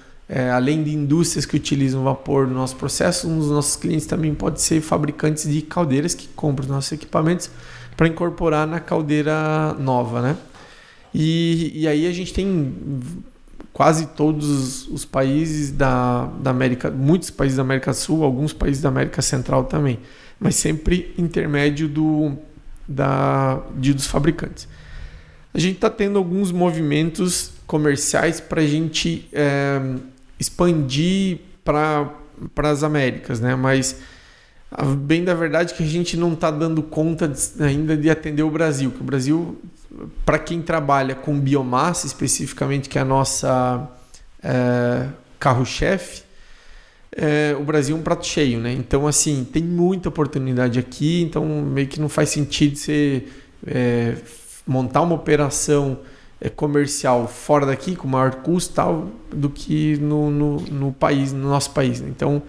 além de indústrias que utilizam vapor no nosso processo, um dos nossos clientes também pode ser fabricantes de caldeiras que compram os nossos equipamentos para incorporar na caldeira nova, né? E aí a gente tem quase todos os países da América, muitos países da América Sul, alguns países da América Central também, mas sempre intermédio dos fabricantes. A gente está tendo alguns movimentos comerciais para a gente expandir para as Américas, né? Mas bem da verdade que a gente não está dando conta ainda de atender o Brasil, que o Brasil, para quem trabalha com biomassa especificamente, que é a nossa carro-chefe, o Brasil é um prato cheio, né? Então, assim, tem muita oportunidade aqui, então meio que não faz sentido você montar uma operação comercial fora daqui, com maior custo tal, do que no nosso país, né? Então,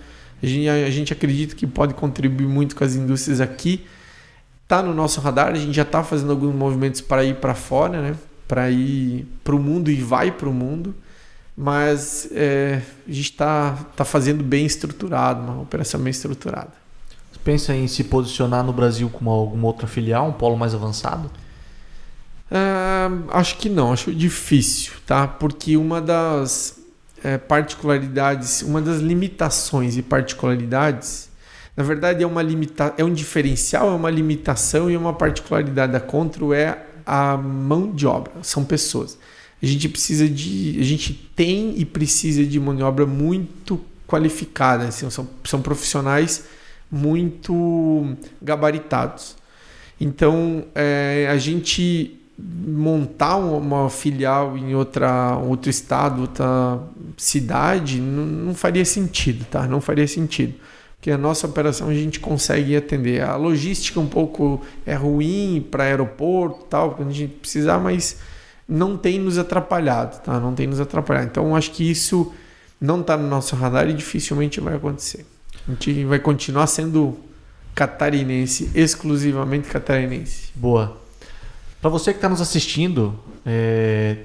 a gente acredita que pode contribuir muito com as indústrias aqui. Está no nosso radar, a gente já está fazendo alguns movimentos para ir para fora, né? Para ir para o mundo e vai para o mundo, mas a gente está fazendo bem estruturado, uma operação bem estruturada. Você pensa em se posicionar no Brasil com alguma outra filial, um polo mais avançado? Acho que não, acho difícil, tá? Porque uma das particularidades, uma das limitações e particularidades, na verdade é um diferencial, é uma limitação e uma particularidade da Control a mão de obra, são pessoas. A gente tem e precisa de mão de obra muito qualificada, assim, são profissionais muito gabaritados. Então, a gente montar uma filial em outro estado, outra cidade, não faria sentido, tá? Não faria sentido. Porque a nossa operação a gente consegue atender. A logística um pouco é ruim para aeroporto, tal, quando a gente precisar, mas não tem nos atrapalhado, tá? Não tem nos atrapalhado. Então, acho que isso não está no nosso radar e dificilmente vai acontecer. A gente vai continuar sendo catarinense, exclusivamente catarinense. Boa. Para você que está nos assistindo,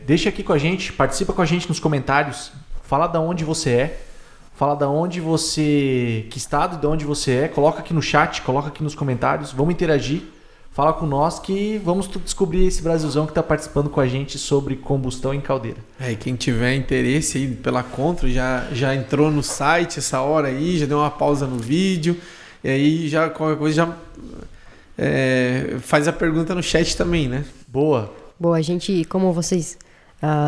deixa aqui com a gente, participa com a gente nos comentários, fala da onde você é, fala da onde você, que estado e de onde você é, coloca aqui no chat, coloca aqui nos comentários, vamos interagir, fala com nós que vamos descobrir esse Brasilzão que está participando com a gente sobre combustão em caldeira. E quem tiver interesse aí pela Control já entrou no site essa hora aí, já deu uma pausa no vídeo E aí já qualquer coisa já faz a pergunta no chat também, né? Boa. Boa, a gente, como vocês...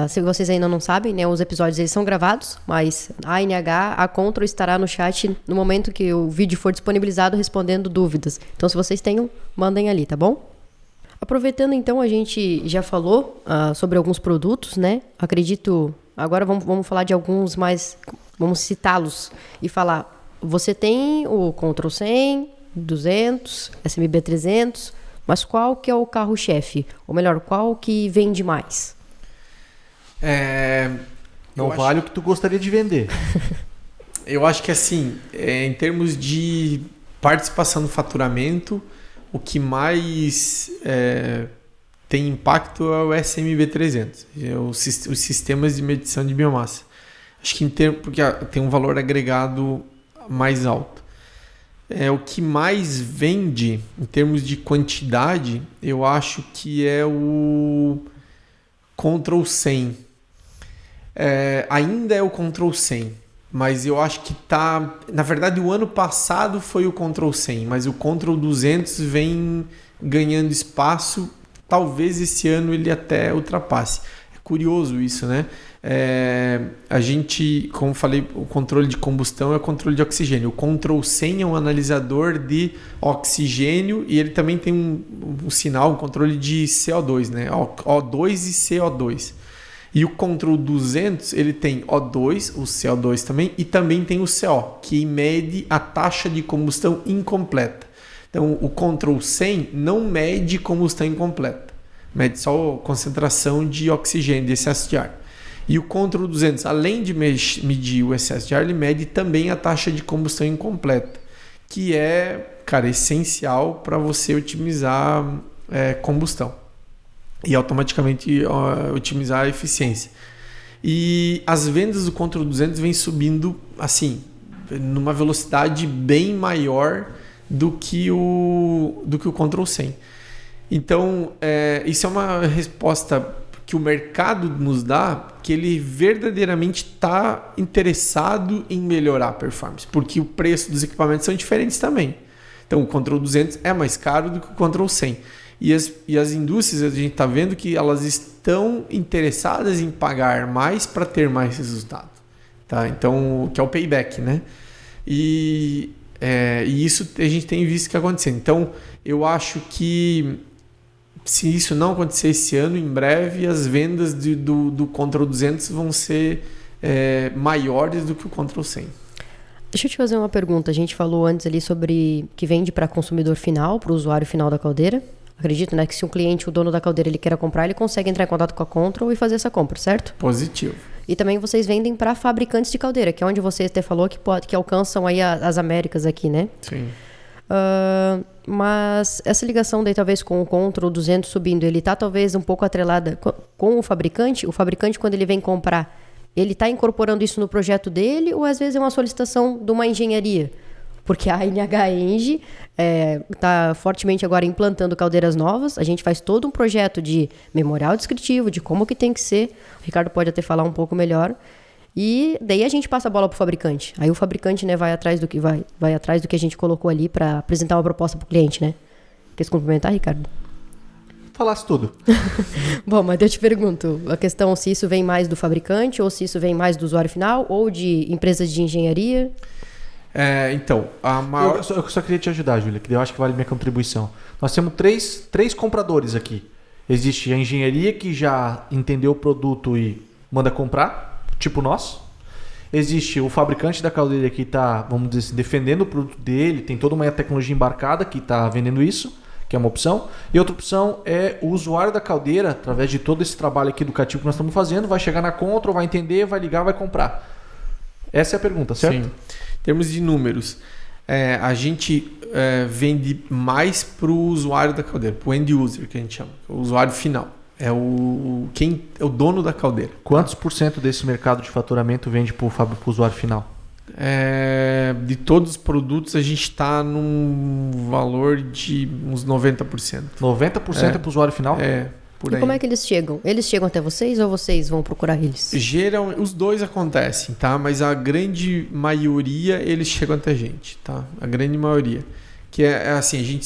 se vocês ainda não sabem, né, os episódios eles são gravados, mas a ANH, a Control estará no chat no momento que o vídeo for disponibilizado respondendo dúvidas. Então, se vocês tenham, mandem ali, tá bom? Aproveitando, então, a gente já falou sobre alguns produtos, né? Acredito... Agora vamos falar de alguns mais... Vamos citá-los e falar... Você tem o Control 100, 200, SMB 300, mas qual que é o carro-chefe? Ou melhor, qual que vende mais? Não vale o que tu gostaria de vender. Eu acho que assim, em termos de participação no faturamento, o que mais tem impacto é o SMB 300, os sistemas de medição de biomassa. Acho que porque tem um valor agregado mais alto. O que mais vende em termos de quantidade, eu acho que é o Control 100. Ainda é o Control 100, mas eu acho que tá... Na verdade, o ano passado foi o Control 100, mas o Control 200 vem ganhando espaço. Talvez esse ano ele até ultrapasse. É curioso isso, né? A gente, como falei, o controle de combustão é o controle de oxigênio. O Control 100 é um analisador de oxigênio e ele também tem um sinal, um controle de CO2, né? O2 e CO2. E o Control 200, ele tem O2, o CO2 também, e também tem o CO, que mede a taxa de combustão incompleta. Então, o Control 100 não mede combustão incompleta, mede só a concentração de oxigênio, de excesso de ar. E o Control 200, além de medir o excesso de ar, ele mede também a taxa de combustão incompleta, que é, cara, essencial para você otimizar combustão. E automaticamente otimizar a eficiência. E as vendas do Control 200 vêm subindo assim, numa velocidade bem maior do que o Control 100. Então, isso é uma resposta que o mercado nos dá, que ele verdadeiramente está interessado em melhorar a performance, porque o preço dos equipamentos são diferentes também. Então, o Control 200 é mais caro do que o Control 100. E as indústrias, a gente está vendo que elas estão interessadas em pagar mais para ter mais resultado. Tá? Então, que é o payback, né? E isso a gente tem visto que acontecendo. Então, eu acho que se isso não acontecer esse ano, em breve, as vendas do Control 200 vão ser maiores do que o Control 100. Deixa eu te fazer uma pergunta. A gente falou antes ali sobre que vende para consumidor final, para o usuário final da caldeira. Acredito, né, que se um cliente, o dono da caldeira, ele queira comprar, ele consegue entrar em contato com a Control e fazer essa compra, certo? Positivo. E também vocês vendem para fabricantes de caldeira, que é onde você até falou que alcançam aí as Américas aqui, né? Sim. Mas essa ligação daí talvez com o Control 200 subindo, ele tá talvez um pouco atrelada com o fabricante? O fabricante, quando ele vem comprar, ele está incorporando isso no projeto dele ou às vezes é uma solicitação de uma engenharia? Porque a ANH Eng está fortemente agora implantando caldeiras novas. A gente faz todo um projeto de memorial descritivo, de como que tem que ser. O Ricardo pode até falar um pouco melhor. E daí a gente passa a bola para o fabricante. Aí o fabricante, né, vai atrás do que a gente colocou ali para apresentar uma proposta para o cliente, né? Quer se complementar, Ricardo? Falasse tudo. Bom, mas eu te pergunto, a questão se isso vem mais do fabricante ou se isso vem mais do usuário final ou de empresas de engenharia? Então, a maior... Eu só queria te ajudar, Júlia, que eu acho que vale minha contribuição. Nós temos três compradores aqui. Existe a engenharia que já entendeu o produto e manda comprar, tipo nós. Existe o fabricante da caldeira que está, vamos dizer assim, defendendo o produto dele, tem toda uma tecnologia embarcada que está vendendo isso, que é uma opção. E outra opção é o usuário da caldeira, através de todo esse trabalho aqui educativo que nós estamos fazendo, vai chegar na Control, vai entender, vai ligar, vai comprar. Essa é a pergunta, certo? Sim. Em termos de números, a gente vende mais para o usuário da caldeira, para o end user, que a gente chama, o usuário final. É o dono da caldeira. Quantos por cento desse mercado de faturamento vende para o usuário final? De todos os produtos, a gente está num valor de uns 90%. 90% é para o usuário final? por e aí. como é que eles chegam? Eles chegam até vocês ou vocês vão procurar eles? Os dois acontecem, tá? Mas a grande maioria, eles chegam até a gente, tá? A grande maioria. Que é assim,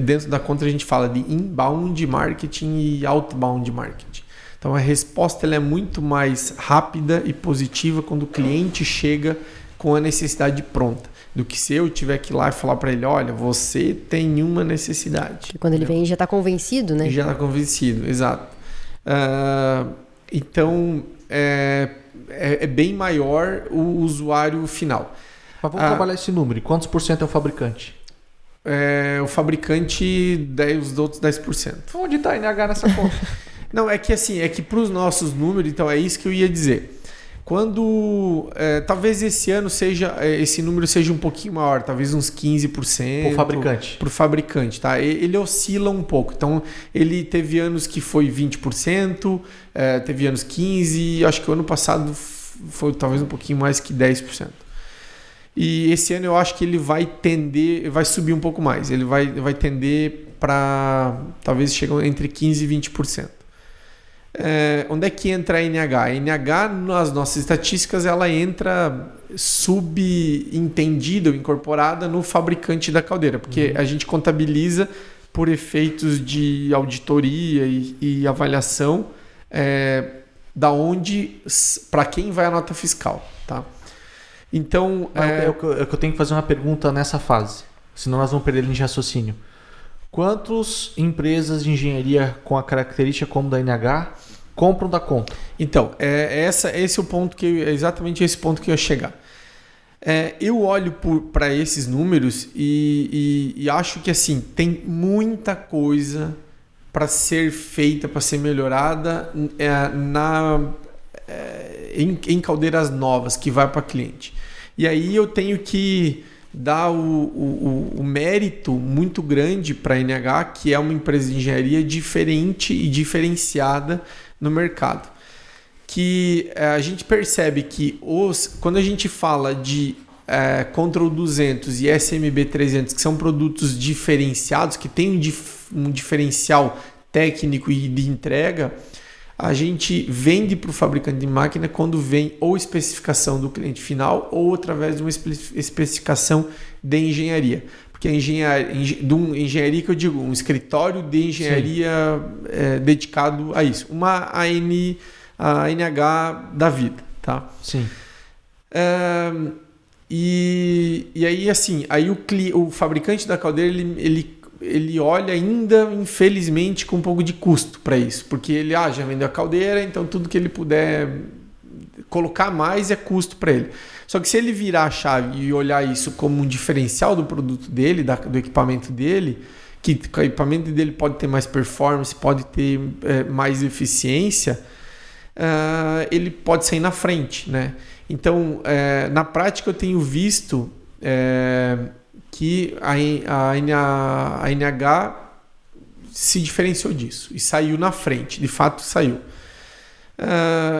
dentro da conta a gente fala de inbound marketing e outbound marketing. Então a resposta ela é muito mais rápida e positiva quando o cliente chega com a necessidade pronta, do que se eu tiver que ir lá e falar para ele, olha, você tem uma necessidade. Porque quando ele vem já está convencido, né? Já está convencido, exato. Então é bem maior o usuário final. Mas vamos trabalhar esse número. Quantos por cento é o fabricante? O fabricante, os outros 10%. Onde está a NH nessa conta? Não, é que assim, para os nossos números, então é isso que eu ia dizer. Quando talvez esse número seja um pouquinho maior, talvez uns 15%. Para o fabricante. Para o fabricante, tá? Ele oscila um pouco. Então, ele teve anos que foi 20%, teve anos 15%, acho que o ano passado foi talvez um pouquinho mais que 10%. E esse ano eu acho que ele vai subir um pouco mais. Ele vai tender para talvez chegue entre 15% e 20%. Onde é que entra a NH? A NH, nas nossas estatísticas, ela entra subentendida ou incorporada no fabricante da caldeira, porque a gente contabiliza por efeitos de auditoria e avaliação da onde, para quem vai a nota fiscal, tá? Então, eu tenho que fazer uma pergunta nessa fase, senão nós vamos perder linha de raciocínio. Quantas empresas de engenharia com a característica como da NH compram da conta? Então, esse é o ponto exatamente esse ponto que eu ia chegar. Eu olho para esses números e acho que assim tem muita coisa para ser feita, para ser melhorada em caldeiras novas que vai para cliente. E aí eu tenho que dar o mérito muito grande para a NH, que é uma empresa de engenharia diferente e diferenciada no mercado. Que a gente percebe que quando a gente fala de Control 200 e SMB 300, que são produtos diferenciados, que têm um diferencial técnico e de entrega, a gente vende para o fabricante de máquina quando vem ou especificação do cliente final ou através de uma especificação de engenharia. Porque engenharia que eu digo, um escritório de engenharia dedicado a isso. A NH da vida, tá? Sim. E aí, assim, o fabricante da caldeira, ele olha ainda, infelizmente, com um pouco de custo para isso. Porque ele já vendeu a caldeira, então tudo que ele puder colocar mais é custo para ele. Só que se ele virar a chave e olhar isso como um diferencial do produto dele, do equipamento dele, que o equipamento dele pode ter mais performance, pode ter mais eficiência, ele pode sair na frente, né? Então, na prática, eu tenho visto que a NH se diferenciou disso e saiu na frente, de fato saiu.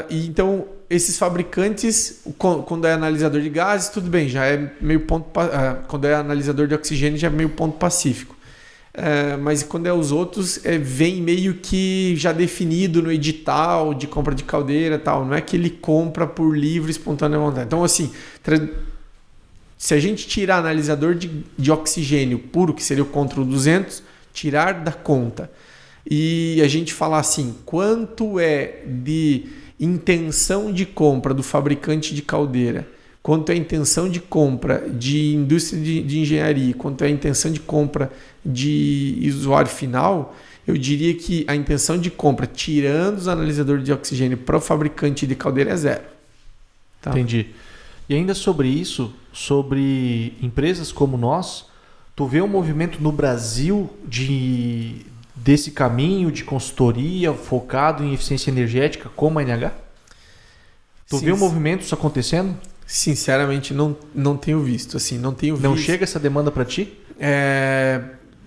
Então, esses fabricantes, quando é analisador de gases, tudo bem, já é meio ponto. Quando é analisador de oxigênio, já é meio ponto pacífico. Mas quando é os outros, vem meio que já definido no edital de compra de caldeira, tal. Não é que ele compra por livre, espontânea vontade. Então, assim, se a gente tirar analisador de oxigênio puro, que seria o Control 200, tirar da conta, e a gente falar assim, quanto é de intenção de compra do fabricante de caldeira, quanto é a intenção de compra de indústria de engenharia, quanto é a intenção de compra de usuário final, eu diria que a intenção de compra, tirando os analisadores de oxigênio para o fabricante de caldeira, é zero. Tá? Entendi. E ainda sobre isso, sobre empresas como nós, tu vê um movimento no Brasil desse caminho de consultoria focado em eficiência energética como a NH? Tu vê um movimento isso acontecendo? Sinceramente, não tenho visto. Assim, não chega essa demanda para ti?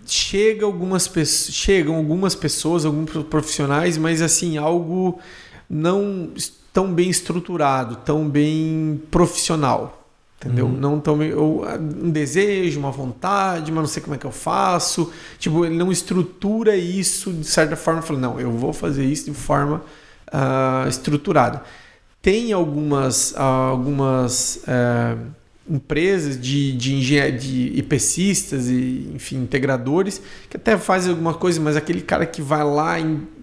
Chegam algumas pessoas, alguns profissionais, mas assim, algo não tão bem estruturado, tão bem profissional. Entendeu? Não um desejo, uma vontade, mas não sei como é que eu faço. Tipo, ele não estrutura isso de certa forma. Fala, não, eu vou fazer isso de forma estruturada. Tem algumas empresas de engenharia, de IPCistas e, enfim, integradores, que até fazem alguma coisa, mas aquele cara que vai lá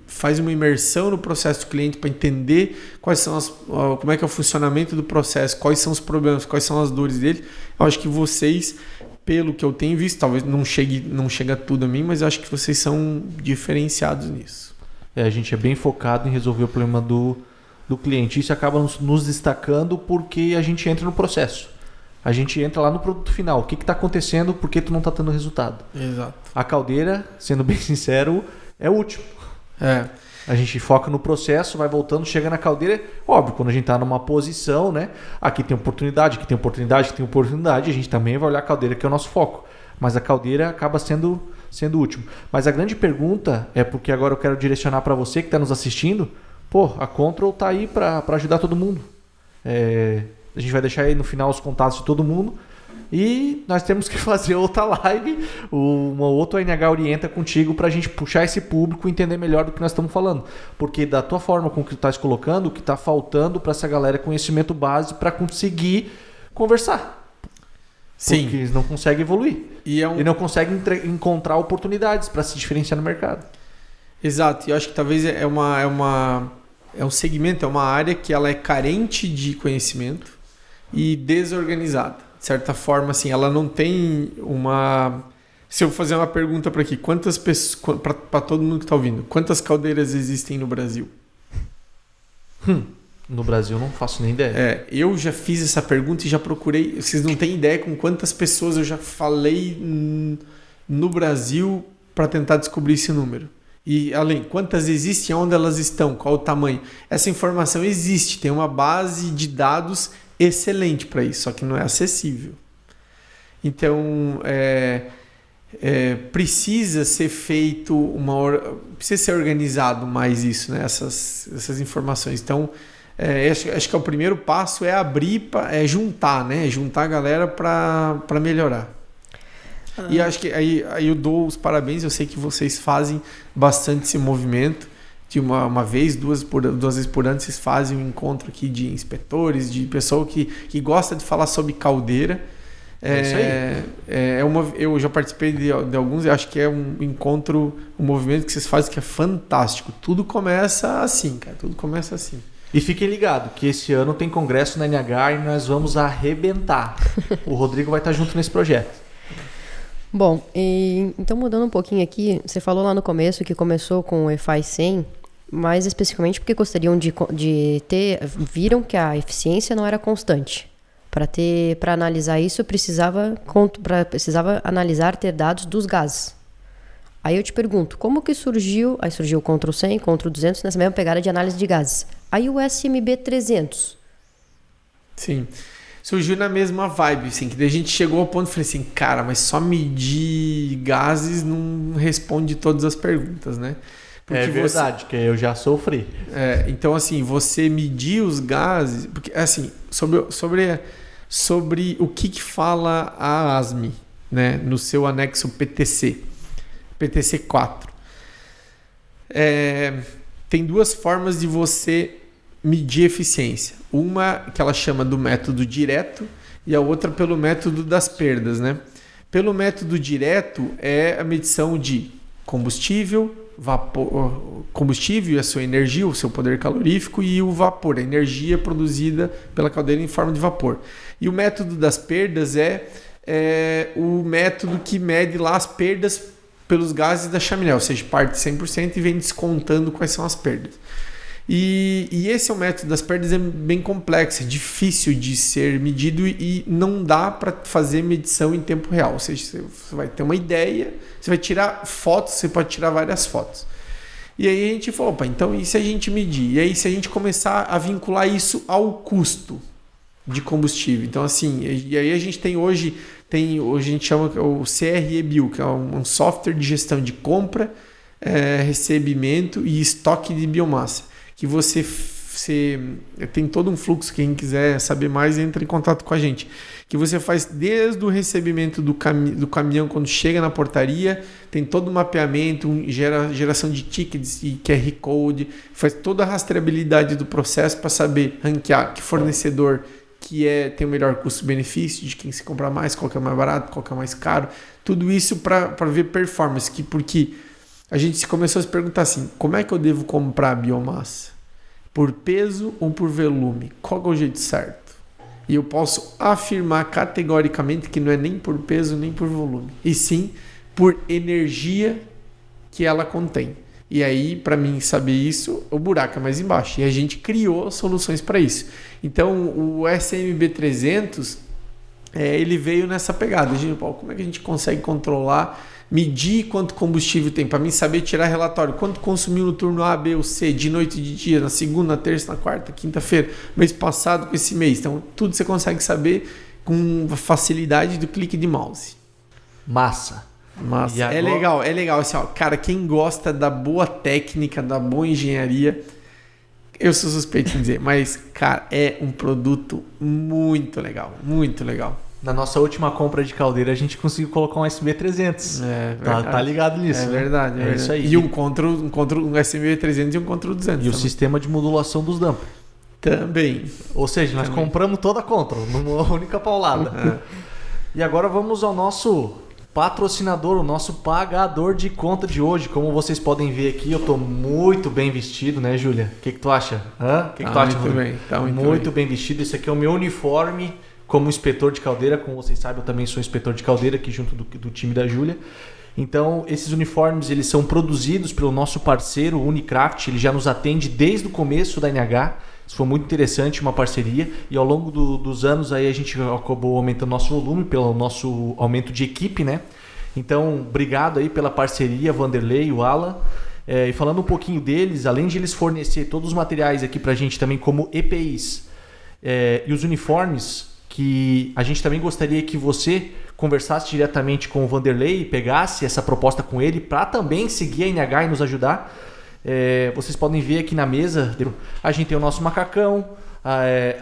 faz uma imersão no processo do cliente para entender quais são como é que é o funcionamento do processo, quais são os problemas, quais são as dores dele. Eu acho que vocês, pelo que eu tenho visto, talvez não chega tudo a mim, mas eu acho que vocês são diferenciados nisso. A gente é bem focado em resolver o problema do cliente. Isso acaba nos destacando porque a gente entra no processo. A gente entra lá no produto final. O que está acontecendo? Por que tu não está tendo resultado? Exato. A caldeira, sendo bem sincero, é o último. A gente foca no processo, vai voltando, chega na caldeira. Óbvio, quando a gente está numa posição, né? Aqui tem oportunidade, aqui tem oportunidade, aqui tem oportunidade. A gente também vai olhar a caldeira, que é o nosso foco. Mas a caldeira acaba sendo o último. Mas a grande pergunta é porque agora eu quero direcionar para você que está nos assistindo. A Control está aí para ajudar todo mundo. A gente vai deixar aí no final os contatos de todo mundo. E nós temos que fazer outra live, uma outra NH Orienta contigo para a gente puxar esse público e entender melhor do que nós estamos falando. Porque da tua forma com que tu estás colocando, o que está faltando para essa galera é conhecimento base para conseguir conversar. Sim. Porque eles não conseguem evoluir. E não conseguem encontrar oportunidades para se diferenciar no mercado. Exato. E eu acho que talvez é um segmento, é uma área que ela é carente de conhecimento e desorganizada. De certa forma, assim, ela não tem uma... Se eu fazer uma pergunta para aqui, quantas pessoas, para todo mundo que está ouvindo, quantas caldeiras existem no Brasil? No Brasil não faço nem ideia. Eu já fiz essa pergunta e já procurei. Vocês não têm ideia com quantas pessoas eu já falei no Brasil para tentar descobrir esse número. E além, quantas existem, onde elas estão, qual o tamanho. Essa informação existe, tem uma base de dados excelente para isso, só que não é acessível. Então, precisa ser feito precisa ser organizado mais isso, né? Essas informações. Então, acho que o primeiro passo é abrir, juntar, né? Juntar a galera para melhorar. E acho que aí eu dou os parabéns, eu sei que vocês fazem bastante esse movimento. De uma vez, duas vezes por ano, vocês fazem um encontro aqui de inspetores, de pessoa que gosta de falar sobre caldeira. Isso aí. Eu já participei de alguns e acho que é um encontro, um movimento que vocês fazem que é fantástico. Tudo começa assim, cara. Tudo começa assim. E fiquem ligados que esse ano tem congresso na NH e nós vamos arrebentar. O Rodrigo vai estar junto nesse projeto. Bom, então mudando um pouquinho aqui, você falou lá no começo que começou com o EFI 100, mais especificamente porque gostariam de ter, viram que a eficiência não era constante. Para analisar isso, precisava ter dados dos gases. Aí eu te pergunto, como que surgiu, aí surgiu o Control 100, Control 200 nessa mesma pegada de análise de gases. Aí o SMB 300. Sim. Surgiu na mesma vibe, assim, que daí a gente chegou ao ponto e falei assim, cara, mas só medir gases não responde todas as perguntas, né? Porque é verdade, que eu já sofri. Então, assim, você medir os gases... Porque, assim, sobre o que fala a ASME, né? No seu anexo PTC 4. Tem duas formas de você medir eficiência. Uma que ela chama do método direto e a outra pelo método das perdas, né? Pelo método direto é a medição de combustível, combustível, a sua energia, o seu poder calorífico e o vapor, a energia produzida pela caldeira em forma de vapor. E o método das perdas é o método que mede lá as perdas pelos gases da chaminé, ou seja, parte 100% e vem descontando quais são as perdas. E esse é o método das perdas, é bem complexo, é difícil de ser medido e não dá para fazer medição em tempo real. Ou seja, você vai ter uma ideia, você vai tirar fotos, você pode tirar várias fotos. E aí a gente falou, opa, então e se a gente medir? E aí se a gente começar a vincular isso ao custo de combustível? Então assim, e aí a gente tem hoje a gente chama o CRE-Bio, que é um software de gestão de compra, recebimento e estoque de biomassa. Que você tem todo um fluxo, quem quiser saber mais, entra em contato com a gente. Que você faz desde o recebimento do caminhão, quando chega na portaria, tem todo o mapeamento, geração de tickets e QR Code, faz toda a rastreabilidade do processo para saber ranquear que fornecedor tem o melhor custo-benefício, de quem se comprar mais, qual que é mais barato, qual que é mais caro. Tudo isso para ver performance, porque a gente começou a se perguntar assim, como é que eu devo comprar a biomassa? Por peso ou por volume? Qual é o jeito certo? E eu posso afirmar categoricamente que não é nem por peso nem por volume, e sim por energia que ela contém. E aí, para mim saber isso, o buraco é mais embaixo. E a gente criou soluções para isso. Então, o SMB300, ele veio nessa pegada. Como é que a gente consegue controlar, medir quanto combustível tem, para mim saber tirar relatório, quanto consumiu no turno A, B ou C, de noite e de dia, na segunda, na terça, na quarta, quinta-feira, mês passado com esse mês. Então, tudo você consegue saber com facilidade do clique de mouse. Massa. É legal. Assim, cara, quem gosta da boa técnica, da boa engenharia, eu sou suspeito em dizer, mas, cara, é um produto muito legal, muito legal. Na nossa última compra de caldeira, a gente conseguiu colocar um SB300. Tá ligado nisso. É verdade. É isso aí. E um SB300 e um contra o 200. E também o sistema de modulação dos dampers. Também. Ou seja, nós compramos toda a contra, numa única paulada. E agora vamos ao nosso patrocinador, o nosso pagador de conta de hoje. Como vocês podem ver aqui, eu tô muito bem vestido, né, Júlia? O que tu acha? Que tu acha? Muito bem. Tá muito bem vestido. Esse aqui é o meu uniforme como inspetor de caldeira. Como vocês sabem, eu também sou inspetor de caldeira aqui junto do time da Júlia. Então, esses uniformes, eles são produzidos pelo nosso parceiro, Unicraft. Ele já nos atende desde o começo da NH. Isso foi muito interessante, uma parceria. E ao longo dos anos aí a gente acabou aumentando nosso volume pelo nosso aumento de equipe, né? Então, obrigado aí pela parceria, Vanderlei e o Alan. E falando um pouquinho deles, além de eles fornecer todos os materiais aqui pra gente também como EPIs e os uniformes, que a gente também gostaria que você conversasse diretamente com o Vanderlei e pegasse essa proposta com ele para também seguir a NH e nos ajudar. Vocês podem ver aqui na mesa, a gente tem o nosso macacão,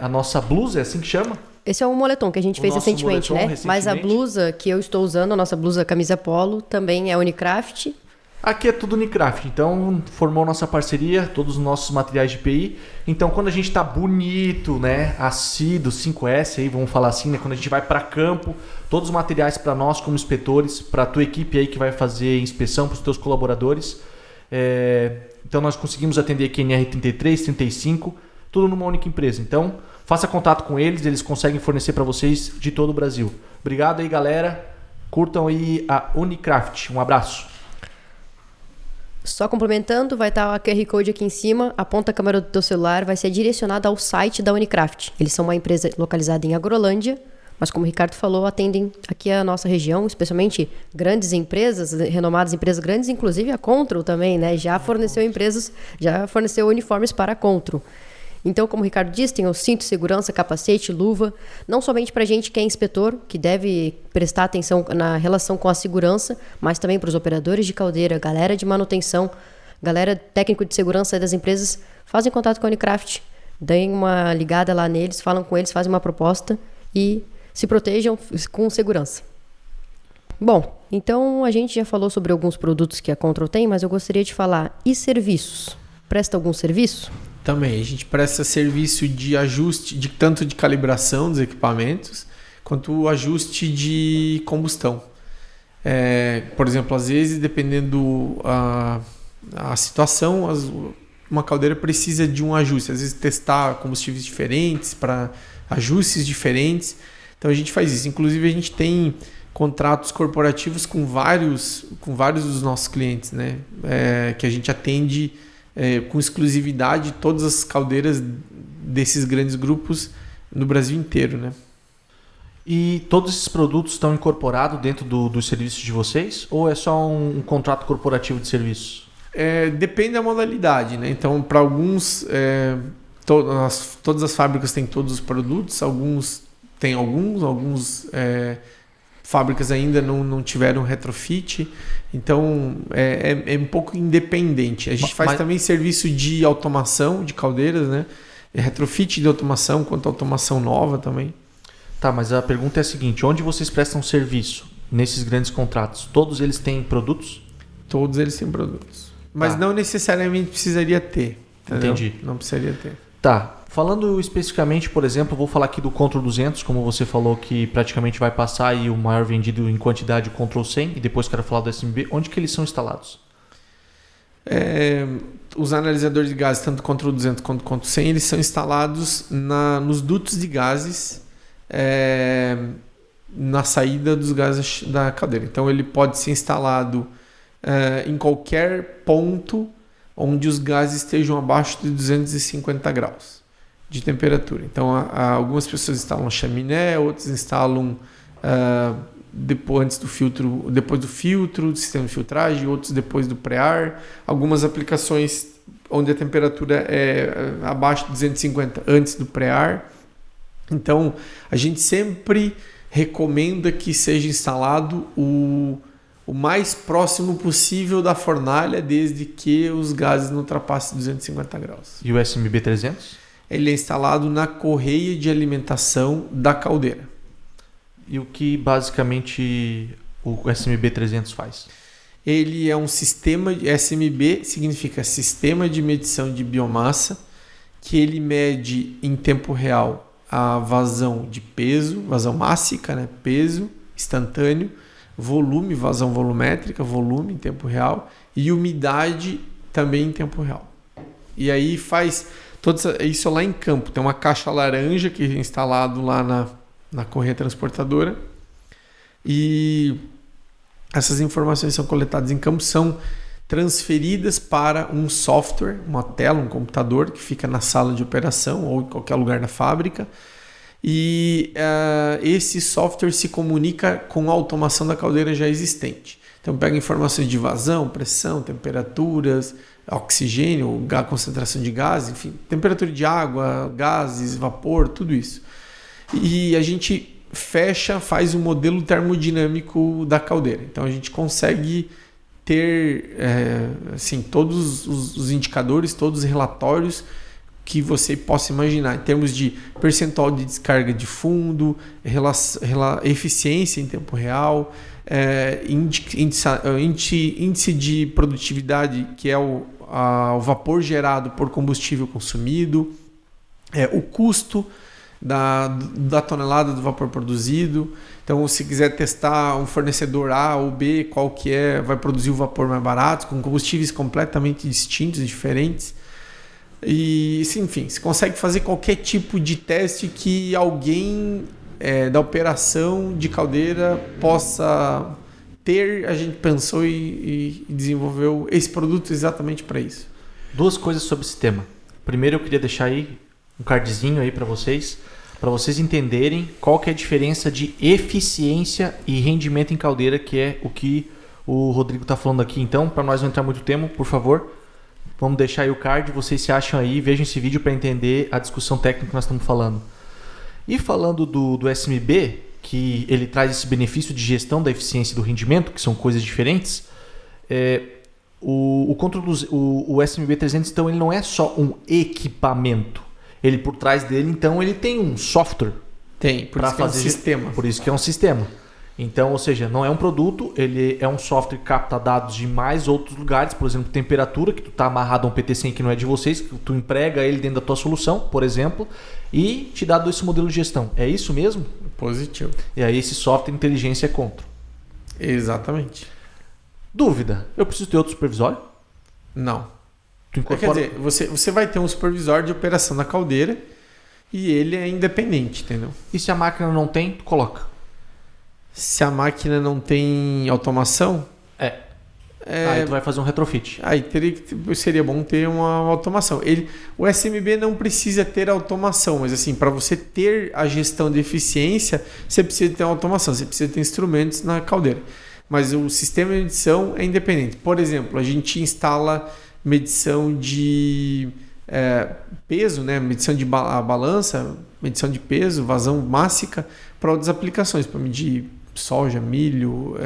a nossa blusa, é assim que chama? Esse é um moletom que a gente fez recentemente, né? Mas a blusa que eu estou usando, a nossa blusa camisa polo, também é Unicraft. Aqui é tudo Unicraft, então formou nossa parceria, todos os nossos materiais de EPI. Então quando a gente tá bonito, né, assíduo, 5S aí, vamos falar assim, né, quando a gente vai para campo, todos os materiais para nós como inspetores, para a tua equipe aí que vai fazer inspeção, para os teus colaboradores. Então nós conseguimos atender aqui NR33, 35, tudo numa única empresa. Então faça contato com eles, eles conseguem fornecer para vocês de todo o Brasil. Obrigado aí, galera. Curtam aí a Unicraft. Um abraço. Só complementando, vai estar o QR Code aqui em cima, aponta a câmera do teu celular, vai ser direcionado ao site da Unicraft. Eles são uma empresa localizada em Agrolândia, mas como o Ricardo falou, atendem aqui a nossa região, especialmente grandes empresas, renomadas empresas grandes, inclusive a Control também, né? Já forneceu uniformes para a Control. Então, como o Ricardo disse, tem o cinto de segurança, capacete, luva, não somente para a gente que é inspetor, que deve prestar atenção na relação com a segurança, mas também para os operadores de caldeira, galera de manutenção, galera técnico de segurança das empresas, fazem contato com a Unicraft, deem uma ligada lá neles, falam com eles, fazem uma proposta e se protejam com segurança. Bom, então a gente já falou sobre alguns produtos que a Control tem, mas eu gostaria de falar, e serviços? Presta algum serviço? Também, a gente presta serviço de ajuste, tanto de calibração dos equipamentos, quanto o ajuste de combustão. Por exemplo, às vezes, dependendo a situação, uma caldeira precisa de um ajuste. Às vezes, testar combustíveis diferentes, para ajustes diferentes. Então, a gente faz isso. Inclusive, a gente tem contratos corporativos com vários dos nossos clientes, né? Que a gente atende com exclusividade todas as caldeiras desses grandes grupos no Brasil inteiro, né? E todos esses produtos estão incorporados dentro dos serviços de vocês? Ou é só um contrato corporativo de serviços? Depende da modalidade, né? Então, para alguns, todas as fábricas têm todos os produtos, alguns têm alguns fábricas ainda não tiveram retrofit, então é um pouco independente. A gente faz também serviço de automação de caldeiras, né? Retrofit de automação, quanto automação nova também. Tá, mas a pergunta é a seguinte, onde vocês prestam serviço nesses grandes contratos? Todos eles têm produtos? Todos eles têm produtos. Mas não necessariamente precisaria ter. Entendeu? Entendi. Não precisaria ter. Tá. Falando especificamente, por exemplo, vou falar aqui do Control 200, como você falou que praticamente vai passar aí o maior vendido em quantidade, o Control 100, e depois quero falar do SMB. Onde que eles são instalados? Os analisadores de gases, tanto o Control 200 quanto o Control 100, eles são instalados nos dutos de gases na saída dos gases da caldeira. Então, ele pode ser instalado em qualquer ponto onde os gases estejam abaixo de 250 graus de temperatura. Então, algumas pessoas instalam chaminé, outras instalam depois do filtro, do sistema de filtragem, outros depois do pré-ar. Algumas aplicações onde a temperatura é abaixo de 250 antes do pré-ar. Então, a gente sempre recomenda que seja instalado o mais próximo possível da fornalha, desde que os gases não ultrapassem 250 graus. E o SMB 300? Ele é instalado na correia de alimentação da caldeira. E o que basicamente o SMB 300 faz? Ele é um sistema, SMB significa Sistema de Medição de Biomassa, que ele mede em tempo real a vazão de peso, vazão mássica, né? Peso instantâneo, volume, vazão volumétrica, volume em tempo real, e umidade também em tempo real. E aí faz isso lá em campo. Tem uma caixa laranja que é instalado lá na correia transportadora, e essas informações são coletadas em campo, são transferidas para um software, uma tela, um computador que fica na sala de operação ou em qualquer lugar da fábrica, e esse software se comunica com a automação da caldeira já existente. Então pega informações de vazão, pressão, temperaturas, oxigênio, concentração de gás, enfim, temperatura de água, gases, vapor, tudo isso. E a gente faz um modelo termodinâmico da caldeira. Então a gente consegue ter todos os indicadores, todos os relatórios que você possa imaginar, em termos de percentual de descarga de fundo, eficiência em tempo real, índice de produtividade, que é o vapor gerado por combustível consumido, o custo da tonelada do vapor produzido. Então, se quiser testar um fornecedor A ou B, qual que vai produzir o vapor mais barato, com combustíveis completamente distintos e diferentes. E, enfim, você consegue fazer qualquer tipo de teste que alguém da operação de caldeira possa ter. A gente pensou e desenvolveu esse produto exatamente para isso. Duas coisas sobre o sistema. Primeiro, eu queria deixar aí um cardzinho aí para vocês entenderem qual que é a diferença de eficiência e rendimento em caldeira, que é o que o Rodrigo está falando aqui. Então, para nós não entrar muito tempo, por favor, vamos deixar aí o card, vocês se acham aí, vejam esse vídeo para entender a discussão técnica que nós estamos falando. E falando do SMB, que ele traz esse benefício de gestão da eficiência e do rendimento, que são coisas diferentes, o SMB 300, então, ele não é só um equipamento. Ele, por trás dele, então, ele tem um software. Tem, por isso que é um sistema. Por isso que é um sistema. Então, ou seja, não é um produto, ele é um software que capta dados de mais outros lugares, por exemplo, temperatura, que tu está amarrado a um PT100 que não é de vocês, que tu emprega ele dentro da tua solução, por exemplo, e te dá esse modelo de gestão. É isso mesmo? Positivo. E aí esse software inteligência é contra. Exatamente. Dúvida, eu preciso ter outro supervisório? Não. Quer dizer, você vai ter um supervisor de operação na caldeira e ele é independente, entendeu? E se a máquina não tem, tu coloca? Se a máquina não tem automação... Aí tu vai fazer um retrofit. Aí seria bom ter uma automação. O SMB não precisa ter automação, mas assim, para você ter a gestão de eficiência, você precisa ter uma automação, você precisa ter instrumentos na caldeira. Mas o sistema de medição é independente. Por exemplo, a gente instala medição de peso, né? Medição de balança, medição de peso, vazão mássica, para outras aplicações, para medir soja, milho,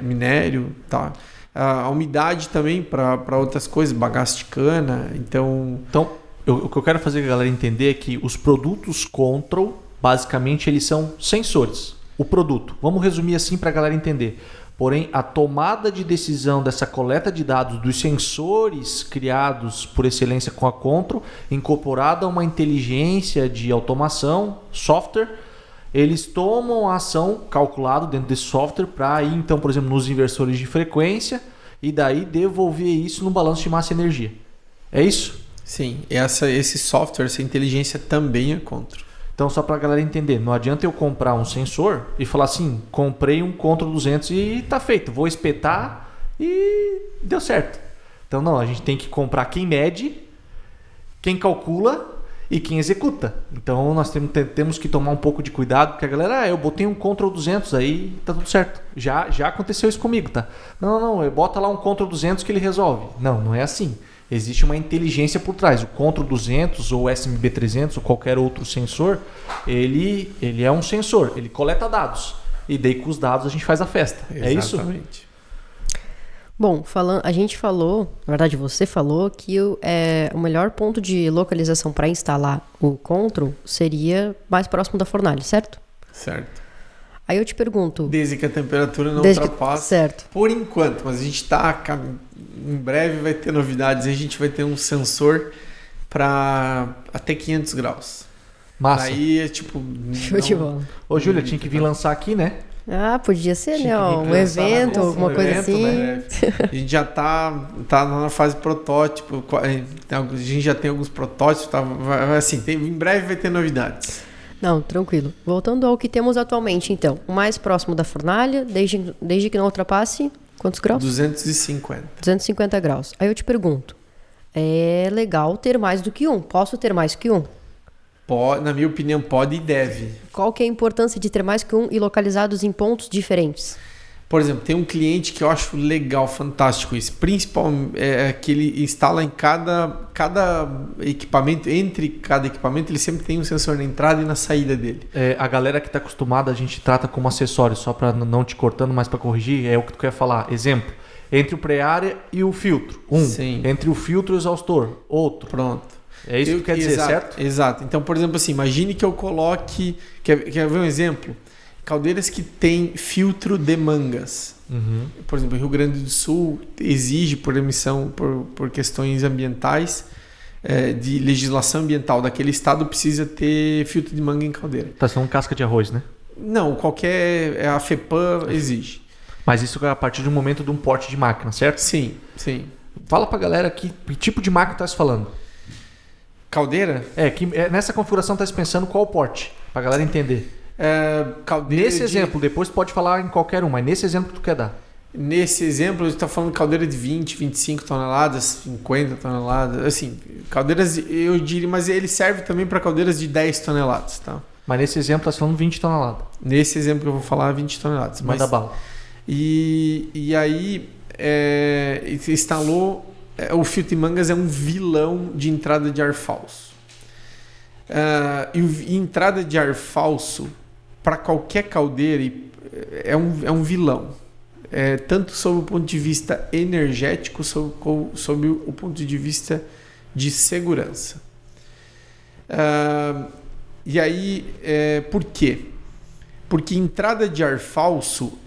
minério, tá? A umidade também para outras coisas, bagaço de cana. Então, o que eu quero fazer a galera entender é que os produtos Control, basicamente, eles são sensores. O produto. Vamos resumir assim para a galera entender. Porém, a tomada de decisão dessa coleta de dados dos sensores criados por excelência com a Control, incorporada a uma inteligência de automação, software, eles tomam a ação calculada dentro desse software para ir, então, por exemplo, nos inversores de frequência e daí devolver isso no balanço de massa e energia. É isso? Sim, esse software, essa inteligência também é Control. Então, só para a galera entender, não adianta eu comprar um sensor e falar assim, comprei um Control 200 e tá feito, vou espetar e deu certo. Então, não, a gente tem que comprar quem mede, quem calcula e quem executa. Então, nós temos que tomar um pouco de cuidado, porque a galera, eu botei um Control 200 aí, tá tudo certo. Já aconteceu isso comigo, tá? Não, bota lá um Control 200 que ele resolve. Não é assim. Existe uma inteligência por trás. O Control 200 ou SMB 300 ou qualquer outro sensor, ele é um sensor, ele coleta dados. E daí com os dados a gente faz a festa. Exatamente. É isso? Bom, a gente falou, na verdade você falou, que o melhor ponto de localização para instalar o Control seria mais próximo da fornalha, certo? Certo. Aí eu te pergunto... Desde que a temperatura não ultrapasse. Certo. Por enquanto, mas a gente está... Em breve vai ter novidades. A gente vai ter um sensor para até 500 graus. Massa. Aí é tipo... Show de bola. Ô, Júlia, tinha que vir lançar aqui, né? Ah, podia ser, né? Um evento, alguma coisa assim. Né? A gente já tá na fase protótipo. A gente já tem alguns protótipos. Tá, assim, em breve vai ter novidades. Não, tranquilo. Voltando ao que temos atualmente, então. O mais próximo da fornalha, desde que não ultrapasse... Quantos graus? 250. 250 graus. Aí eu te pergunto, é legal ter mais do que um? Posso ter mais que um? Na minha opinião, pode e deve. Qual que é a importância de ter mais que um e localizados em pontos diferentes? Por exemplo, tem um cliente que eu acho legal, fantástico isso. Principalmente que ele instala em cada equipamento, entre cada equipamento, ele sempre tem um sensor na entrada e na saída dele. A galera que está acostumada, a gente trata como acessório, só para não te cortando, mas para corrigir, é o que tu quer falar. Exemplo, entre o pré-área e o filtro. Sim. Entre o filtro e o exaustor. Outro. Pronto. É isso que tu quer dizer, certo? Exato. Então, por exemplo, assim, imagine que eu coloque... Quer ver um exemplo? Caldeiras que tem filtro de mangas. Uhum. Por exemplo, Rio Grande do Sul exige por emissão, por questões ambientais, de legislação ambiental daquele estado, precisa ter filtro de manga em caldeira. Tá sendo casca de arroz, né? Não, a FEPAM exige. Mas isso é a partir de um momento de um porte de máquina, certo? Sim. Fala pra galera que tipo de máquina tá se falando. Caldeira? Nessa configuração tá se pensando qual o porte, pra galera entender. Nesse exemplo, depois tu pode falar em qualquer um, mas nesse exemplo que tu quer dar. Nesse exemplo, a gente está falando de caldeira de 20, 25 toneladas, 50 toneladas, assim, caldeiras, eu diria, mas ele serve também para caldeiras de 10 toneladas, tá? Mas nesse exemplo, tá falando 20 toneladas. Nesse exemplo que eu vou falar, 20 toneladas. Manda bala. E aí, instalou, o filtro de mangas é um vilão de entrada de ar falso. E entrada de ar falso para qualquer caldeira é um vilão, tanto sob o ponto de vista energético, sob o ponto de vista de segurança. E aí, por quê? Porque entrada de ar falso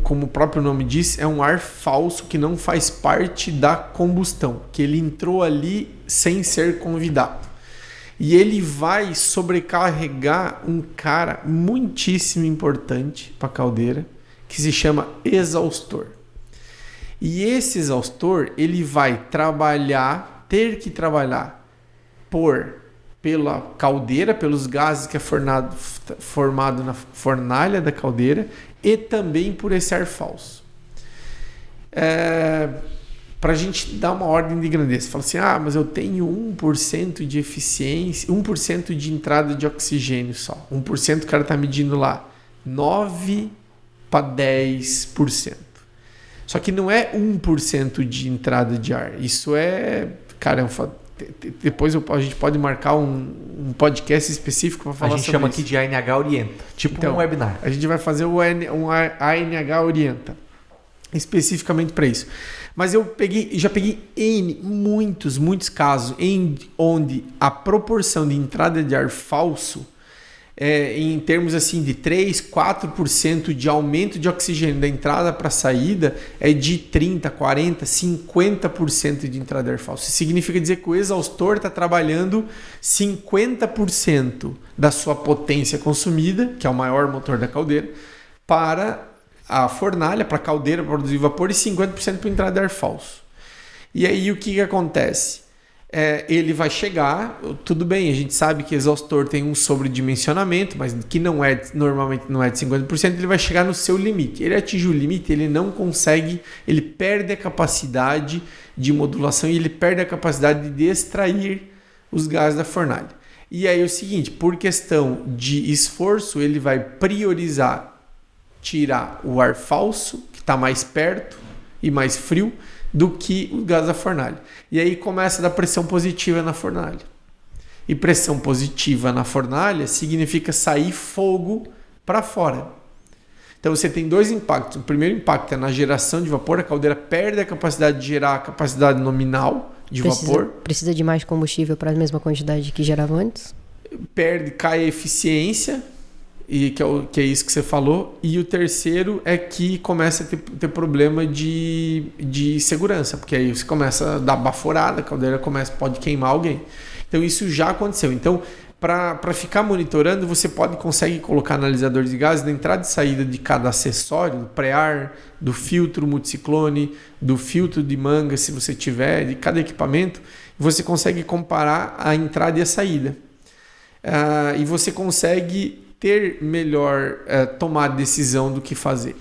como o próprio nome diz, é um ar falso que não faz parte da combustão, que ele entrou ali sem ser convidado. E ele vai sobrecarregar um cara muitíssimo importante para a caldeira, que se chama exaustor. E esse exaustor, ele vai ter que trabalhar pela caldeira, pelos gases que é formado na fornalha da caldeira, e também por esse ar falso. Para a gente dar uma ordem de grandeza. Fala assim, mas eu tenho 1% de eficiência, 1% de entrada de oxigênio só. 1% o cara está medindo lá. 9 para 10%. Só que não é 1% de entrada de ar. Isso depois a gente pode marcar um podcast específico para falar sobre isso. A gente chama aqui de ANH Orienta, tipo então, um webinar. A gente vai fazer um ANH Orienta, especificamente para isso. Mas já peguei muitos casos onde a proporção de entrada de ar falso em termos assim de 3, 4% de aumento de oxigênio da entrada para a saída é de 30, 40, 50% de entrada de ar falso. Isso significa dizer que o exaustor está trabalhando 50% da sua potência consumida, que é o maior motor da caldeira, para a fornalha, para a caldeira para produzir vapor, e 50% para entrada de ar falso. E aí o que acontece? Ele vai chegar, tudo bem, a gente sabe que exaustor tem um sobredimensionamento, mas que normalmente não é de 50%, ele vai chegar no seu limite. Ele atinge o limite, ele não consegue, ele perde a capacidade de modulação e ele perde a capacidade de extrair os gases da fornalha. E aí é o seguinte, por questão de esforço, ele vai priorizar tirar o ar falso, que está mais perto e mais frio, do que o gás da fornalha. E aí começa a dar pressão positiva na fornalha. E pressão positiva na fornalha significa sair fogo para fora. Então você tem dois impactos. O primeiro impacto é na geração de vapor. A caldeira perde a capacidade de gerar a capacidade nominal de vapor. Precisa de mais combustível para a mesma quantidade que gerava antes? Cai a eficiência, e que é isso que você falou. E o terceiro é que começa a ter problema de segurança, porque aí você começa a dar baforada, a caldeira pode queimar alguém. Então isso já aconteceu. Então, para ficar monitorando, você consegue colocar analisador de gases na entrada e saída de cada acessório, do pré-ar, do filtro multiciclone, do filtro de manga, se você tiver, de cada equipamento, você consegue comparar a entrada e a saída. E você consegue ter melhor tomar decisão do que fazer.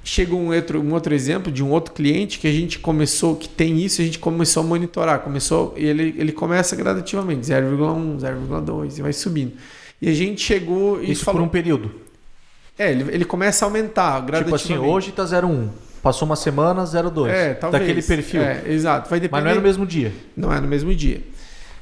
Chega um outro exemplo de um outro cliente que a gente começou, que tem isso, a gente começou a monitorar. Ele começa gradativamente, 0,1, 0,2 e vai subindo. E a gente chegou e isso falou, por um período? Ele começa a aumentar gradativamente. Tipo assim, hoje está 0,1. Passou uma semana, 0,2. Talvez. Daquele perfil. Exato. Vai depender. Mas não é no mesmo dia. Não é no mesmo dia.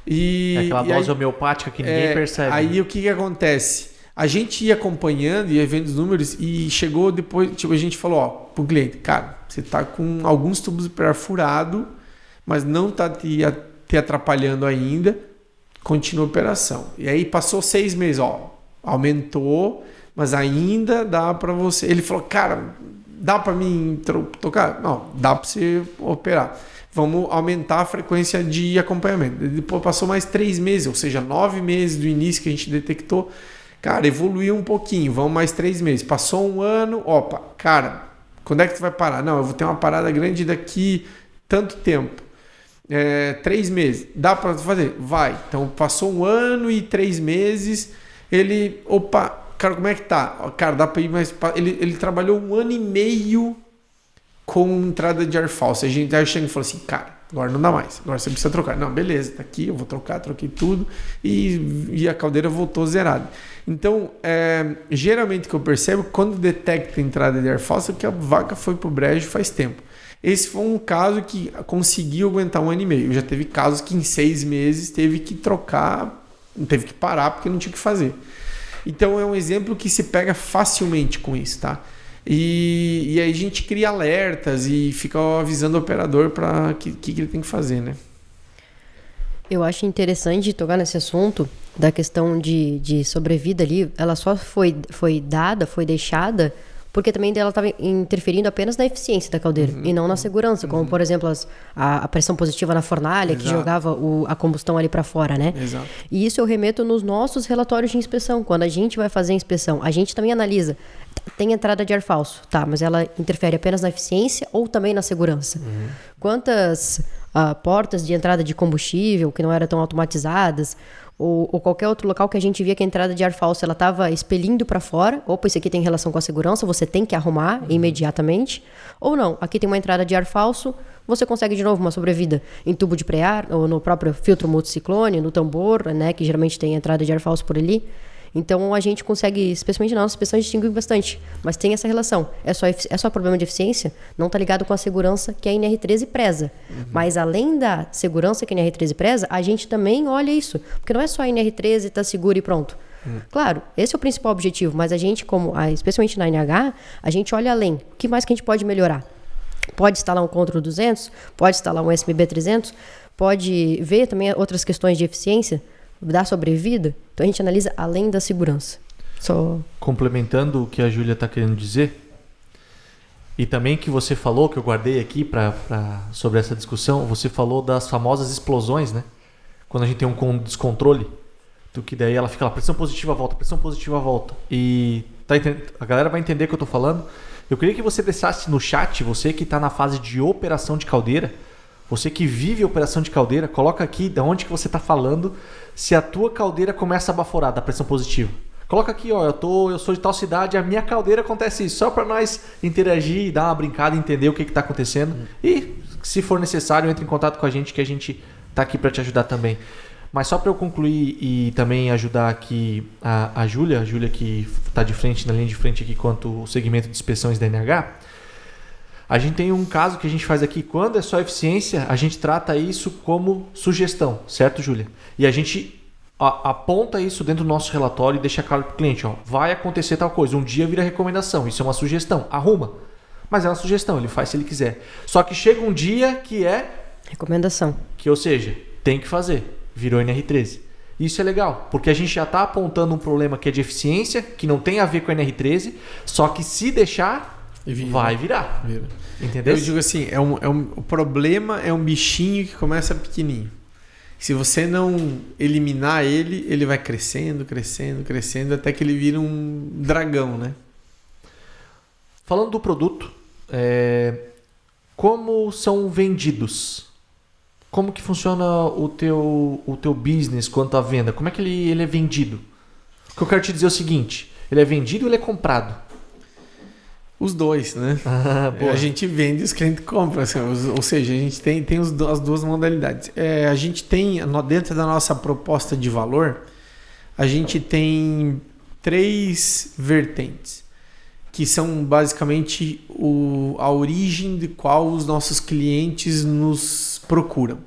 É aquela dose homeopática que ninguém percebe. Aí o que acontece? A gente ia acompanhando, ia vendo os números e chegou depois, a gente falou, pro cliente, cara, você tá com alguns tubos perfurados, mas não tá te atrapalhando ainda, continua a operação. E aí passou 6 meses, aumentou, mas ainda dá para você. Ele falou, cara, dá para mim tocar? Não, dá para você operar. Vamos aumentar a frequência de acompanhamento. Depois passou mais 3 meses, ou seja, 9 meses do início que a gente detectou. Cara, evoluiu um pouquinho, vamos mais 3 meses. Passou um ano, cara, quando é que tu vai parar? Não, eu vou ter uma parada grande daqui tanto tempo. 3 meses. Dá para fazer? Vai. Então, passou 1 ano e 3 meses. Ele, cara, como é que tá? Cara, dá para ir mais... Ele trabalhou 1 ano e meio com entrada de ar falso. A gente aí chega e fala assim, cara, agora não dá mais. Agora você precisa trocar. Não, beleza, tá aqui, eu vou troquei tudo. E a caldeira voltou zerada. Então, geralmente o que eu percebo, quando detecta a entrada de ar falso, é que a vaca foi pro brejo faz tempo. Esse foi um caso que conseguiu aguentar 1 ano e meio. Já teve casos que em 6 meses teve que trocar, teve que parar porque não tinha o que fazer. Então, é um exemplo que se pega facilmente com isso, tá? E aí a gente cria alertas e fica avisando o operador para o que ele tem que fazer, né? Eu acho interessante tocar nesse assunto da questão de sobrevida ali. Ela só foi deixada porque também ela estava interferindo apenas na eficiência da caldeira e não na segurança, como por exemplo a pressão positiva na fornalha. Exato. Que jogava a combustão ali para fora, né? Exato. E isso eu remeto nos nossos relatórios de inspeção. Quando a gente vai fazer a inspeção, a gente também analisa. Tem entrada de ar falso, tá, mas ela interfere apenas na eficiência ou também na segurança? Quantas portas de entrada de combustível que não eram tão automatizadas ou qualquer outro local que a gente via que a entrada de ar falso ela estava expelindo para fora, opa, isso aqui tem relação com a segurança, você tem que arrumar imediatamente, ou não, aqui tem uma entrada de ar falso, você consegue de novo uma sobrevida em tubo de pré-ar ou no próprio filtro multiciclone, no tambor, né, que geralmente tem entrada de ar falso por ali. Então a gente consegue, especialmente na nossa inspeção, distinguir bastante. Mas tem essa relação. É só problema de eficiência? Não está ligado com a segurança que a NR13 preza. Mas além da segurança que a NR13 preza, a gente também olha isso. Porque não é só a NR13 tá segura e pronto. Claro, esse é o principal objetivo, mas a gente, especialmente na NH, a gente olha além. O que mais que a gente pode melhorar? Pode instalar um Control 200, pode instalar um SMB 300, pode ver também outras questões de eficiência, da sobrevida. Então a gente analisa além da segurança. Complementando o que a Júlia está querendo dizer, e também que você falou, que eu guardei aqui sobre essa discussão, você falou das famosas explosões, né? Quando a gente tem um descontrole, do que daí ela fica lá, pressão positiva volta. E a galera vai entender o que eu estou falando. Eu queria que você deixasse no chat, você que está na fase de operação de caldeira, você que vive operação de caldeira, coloca aqui de onde que você está falando, se a tua caldeira começa a baforar da pressão positiva. Coloca aqui, ó, eu sou de tal cidade, a minha caldeira acontece isso, só para nós interagir, dar uma brincada, entender o que está acontecendo. E, se for necessário, entre em contato com a gente, que a gente está aqui para te ajudar também. Mas só para eu concluir e também ajudar aqui a Júlia que está na linha de frente aqui quanto o segmento de inspeções da NH, a gente tem um caso que a gente faz aqui, quando é só eficiência, a gente trata isso como sugestão, certo, Júlia? E a gente aponta isso dentro do nosso relatório e deixa claro para o cliente, ó, vai acontecer tal coisa, um dia vira recomendação, isso é uma sugestão, arruma. Mas é uma sugestão, ele faz se ele quiser. Só que chega um dia que é... recomendação. Ou seja, tem que fazer. Virou NR13. Isso é legal, porque a gente já está apontando um problema que é de eficiência, que não tem a ver com a NR13, só que se deixar, vai virar. Entendeu? Eu digo assim, o problema é um bichinho que começa pequenininho. Se você não eliminar ele vai crescendo, até que ele vira um dragão, né? Falando do produto, como são vendidos? Como que funciona o teu business quanto à venda? Como é que ele é vendido? O que eu quero te dizer é o seguinte, ele é vendido ou ele é comprado? Os dois, né? A gente vende e os clientes compram. Assim, ou seja, a gente tem as duas modalidades. A gente tem, dentro da nossa proposta de valor, a gente tem 3 vertentes, que são basicamente a origem de qual os nossos clientes nos procuram.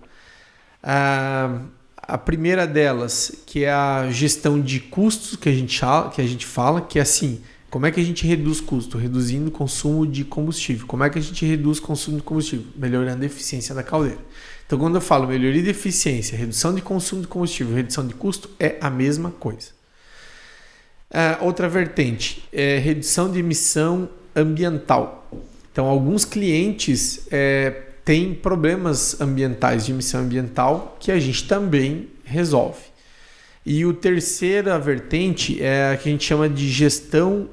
A primeira delas, que é a gestão de custos, que a gente fala, que é assim, como é que a gente reduz custo? Reduzindo o consumo de combustível. Como é que a gente reduz o consumo de combustível? Melhorando a eficiência da caldeira. Então, quando eu falo melhoria de eficiência, redução de consumo de combustível, redução de custo, é a mesma coisa. Outra vertente é redução de emissão ambiental. Então, alguns clientes têm problemas ambientais, de emissão ambiental, que a gente também resolve. E a terceira vertente é a que a gente chama de gestão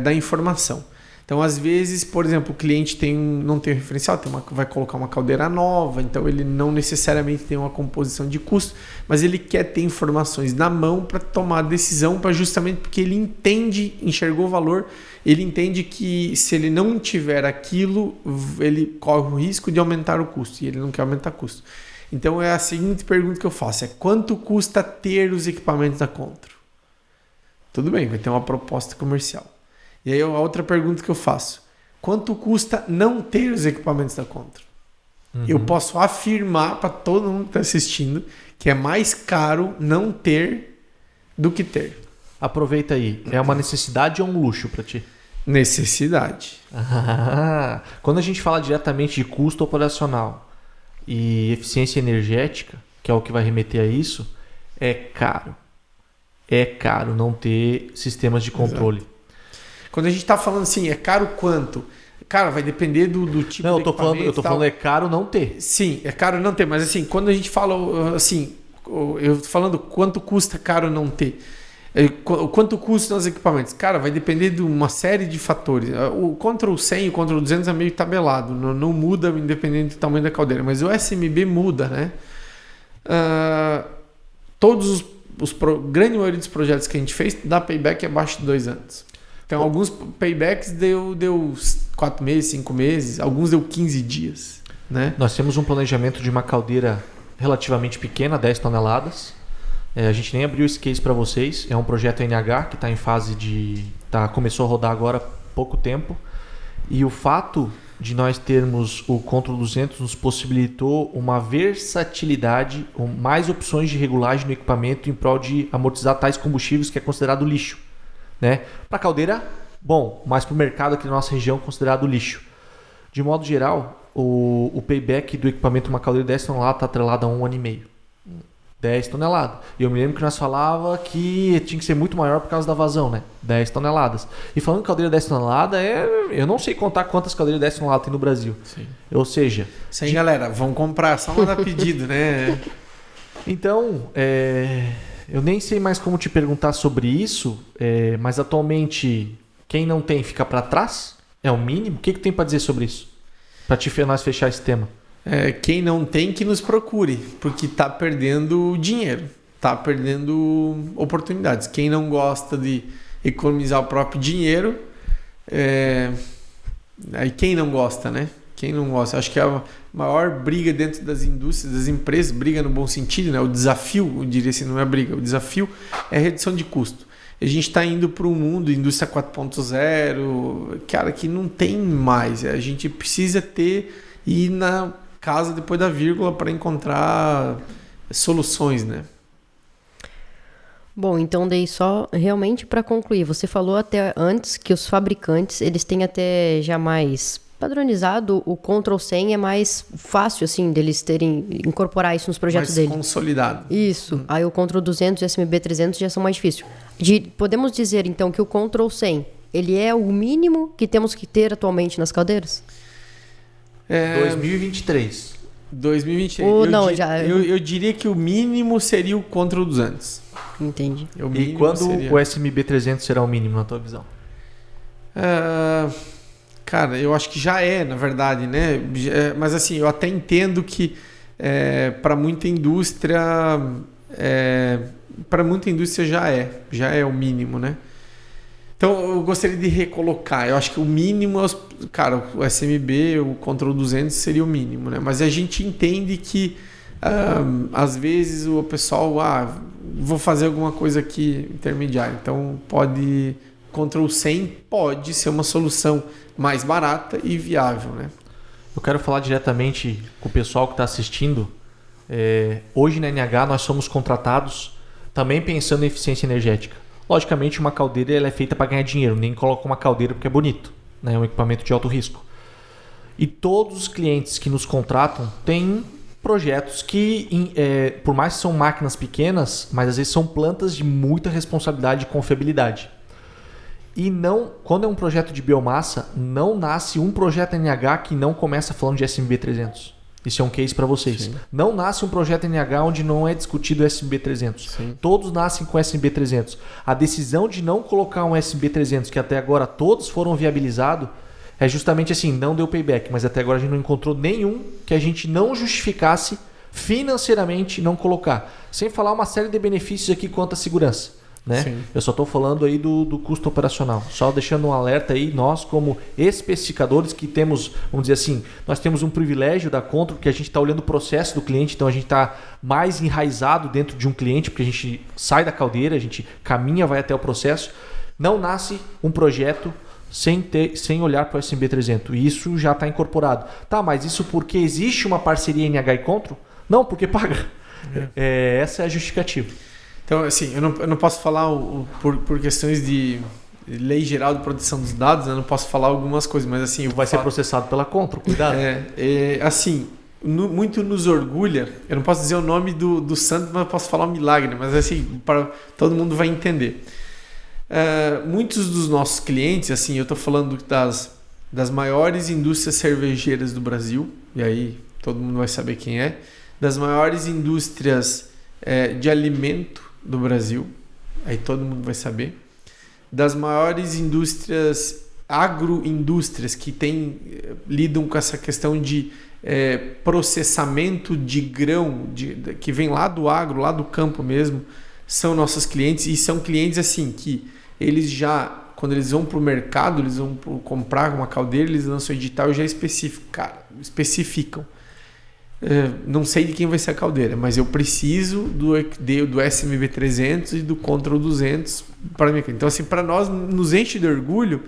da informação. Então, às vezes, por exemplo, o cliente não tem um referencial, vai colocar uma caldeira nova, então ele não necessariamente tem uma composição de custo, mas ele quer ter informações na mão para tomar a decisão, justamente porque ele enxergou o valor, ele entende que se ele não tiver aquilo, ele corre o risco de aumentar o custo, e ele não quer aumentar o custo. Então, é a seguinte pergunta que eu faço, quanto custa ter os equipamentos da Contro? Tudo bem, vai ter uma proposta comercial. E aí a outra pergunta que eu faço, quanto custa não ter os equipamentos da Contro? Eu posso afirmar para todo mundo que está assistindo que é mais caro não ter do que ter. Aproveita aí, é uma necessidade ou um luxo para ti? Necessidade. Quando a gente fala diretamente de custo operacional e eficiência energética, que é o que vai remeter a isso, é caro. É caro não ter sistemas de controle. Exato. Quando a gente está falando assim, é caro quanto? Cara, vai depender do tipo de equipamento. Eu tô falando é caro não ter. Sim, é caro não ter. Mas assim, quando a gente fala assim, eu tô falando quanto custa caro não ter. Quanto custam os equipamentos? Cara, vai depender de uma série de fatores. O Control 100 e o Control 200 é meio tabelado. Não muda independente do tamanho da caldeira. Mas o SMB muda, né? Todos grande maioria dos projetos que a gente fez dá payback abaixo de 2 anos. Então, alguns paybacks deu 4 meses, 5 meses, alguns deu 15 dias. Né? Nós temos um planejamento de uma caldeira relativamente pequena, 10 toneladas. A gente nem abriu esse case para vocês. É um projeto NH que está em fase de... começou a rodar agora há pouco tempo. E o fato de nós termos o Control 200 nos possibilitou uma versatilidade, mais opções de regulagem no equipamento em prol de amortizar tais combustíveis que é considerado lixo. Né? Para caldeira, bom, mas para o mercado aqui na nossa região considerado lixo. De modo geral, o payback do equipamento uma caldeira de 10 toneladas está atrelado a 1 ano e meio. 10 toneladas. E eu me lembro que nós falava que tinha que ser muito maior por causa da vazão, né? 10 toneladas. E falando de caldeira de 10 toneladas, eu não sei contar quantas caldeiras de 10 toneladas tem no Brasil. Sim. Ou seja... Isso aí, galera, vão comprar, só mandar pedido, né? Então, eu nem sei mais como te perguntar sobre isso, mas atualmente, quem não tem fica para trás? É o mínimo? O que tem para dizer sobre isso? Para nós fechar esse tema. Quem não tem que nos procure, porque está perdendo dinheiro, está perdendo oportunidades. Quem não gosta de economizar o próprio dinheiro, aí quem não gosta, né? Quem não gosta? Acho que a maior briga dentro das indústrias, das empresas, briga no bom sentido, né? O desafio, eu diria assim, não é briga, o desafio é a redução de custo. A gente está indo para um mundo, indústria 4.0, cara, que não tem mais. A gente precisa ir na casa depois da vírgula para encontrar soluções, né? Bom, então daí só realmente para concluir, você falou até antes que os fabricantes, eles têm até já mais padronizado, o Control 100 é mais fácil assim deles incorporar isso nos projetos deles. Mais consolidado. Isso. Aí o Control 200 e o SMB 300 já são mais difíceis. Podemos dizer então que o Control 100, ele é o mínimo que temos que ter atualmente nas caldeiras? 2023. 2023. Eu diria que o mínimo seria o Control 200. Entendi. E quando o SMB 300 será o mínimo na tua visão? Cara, eu acho que já na verdade, né? Mas assim, eu até entendo que para muita indústria já é o mínimo, né? Então, eu gostaria de recolocar. Eu acho que o mínimo, cara, o SMB, o Control 200 seria o mínimo, né? Mas a gente entende que, às vezes, o pessoal, vou fazer alguma coisa aqui intermediária. Então, Control 100 pode ser uma solução mais barata e viável, né? Eu quero falar diretamente com o pessoal que está assistindo. Hoje, na NH, nós somos contratados também pensando em eficiência energética. Logicamente, uma caldeira ela é feita para ganhar dinheiro. Nem coloca uma caldeira porque é bonito. Né? É um equipamento de alto risco. E todos os clientes que nos contratam têm projetos que, por mais que são máquinas pequenas, mas às vezes são plantas de muita responsabilidade e confiabilidade. E quando é um projeto de biomassa, não nasce um projeto NH que não começa falando de SMB 300. Isso é um case para vocês. Sim. Não nasce um projeto NH onde não é discutido o SMB 300. Sim. Todos nascem com SMB 300. A decisão de não colocar um SMB 300, que até agora todos foram viabilizados, é justamente assim, não deu payback, mas até agora a gente não encontrou nenhum que a gente não justificasse financeiramente não colocar. Sem falar uma série de benefícios aqui quanto à segurança. Né? Eu só estou falando aí do custo operacional. Só deixando um alerta aí, nós como especificadores que temos, vamos dizer assim, nós temos um privilégio da Control, que a gente está olhando o processo do cliente, então a gente está mais enraizado dentro de um cliente, porque a gente sai da caldeira, a gente caminha, vai até o processo. Não nasce um projeto sem olhar para o SMB 300. E isso já está incorporado. Tá, mas isso porque existe uma parceria NH e Control? Não, porque paga. Essa é a justificativa. Então, assim, eu não posso falar por questões de lei geral de proteção dos dados, eu não posso falar algumas coisas, mas assim... Vai ser processado pela Control, cuidado. Assim, muito nos orgulha, eu não posso dizer o nome do santo, mas eu posso falar um milagre, mas assim, todo mundo vai entender. Muitos dos nossos clientes, assim, eu estou falando das maiores indústrias cervejeiras do Brasil, e aí todo mundo vai saber quem é, das maiores indústrias de alimento do Brasil, aí todo mundo vai saber, das maiores indústrias, agroindústrias que lidam com essa questão de processamento de grão, que vem lá do agro, lá do campo mesmo, são nossos clientes, e são clientes assim que eles já, quando eles vão para o mercado, eles vão comprar uma caldeira, eles lançam o edital e já especificam. não sei de quem vai ser a caldeira, mas eu preciso do SMB 300 e do Control 200 para mim. Então, assim, para nós nos enche de orgulho,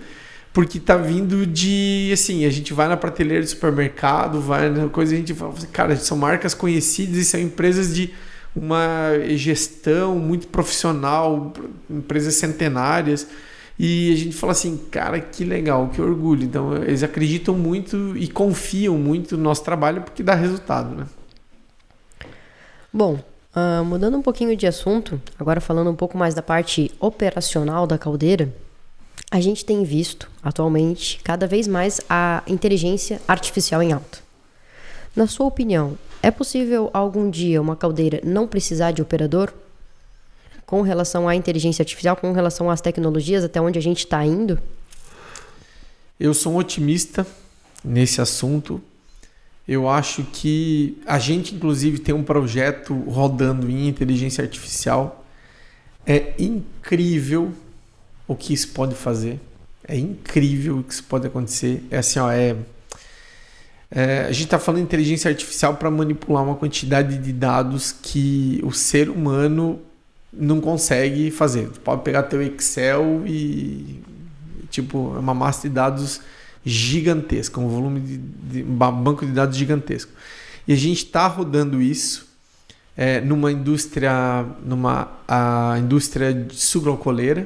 porque tá vindo de, assim, a gente vai na prateleira do supermercado, vai na coisa, a gente fala, cara, são marcas conhecidas e são empresas de uma gestão muito profissional, empresas centenárias, e a gente fala assim, cara, que legal, que orgulho. Então, eles acreditam muito e confiam muito no nosso trabalho porque dá resultado, né? Bom, mudando um pouquinho de assunto, agora falando um pouco mais da parte operacional da caldeira, a gente tem visto, atualmente, cada vez mais a inteligência artificial em alta. Na sua opinião, é possível algum dia uma caldeira não precisar de operador? Com relação à inteligência artificial, com relação às tecnologias, até onde a gente está indo? Eu sou um otimista nesse assunto. Eu acho que a gente, inclusive, tem um projeto rodando em inteligência artificial. É incrível o que isso pode fazer. É incrível o que isso pode acontecer. É assim, ó, a gente está falando de inteligência artificial para manipular uma quantidade de dados que o ser humano não consegue fazer. Tu pode pegar teu Excel e tipo, é uma massa de dados gigantesca, um volume de um banco de dados gigantesco. E a gente está rodando isso numa indústria, a indústria sucroalcooleira,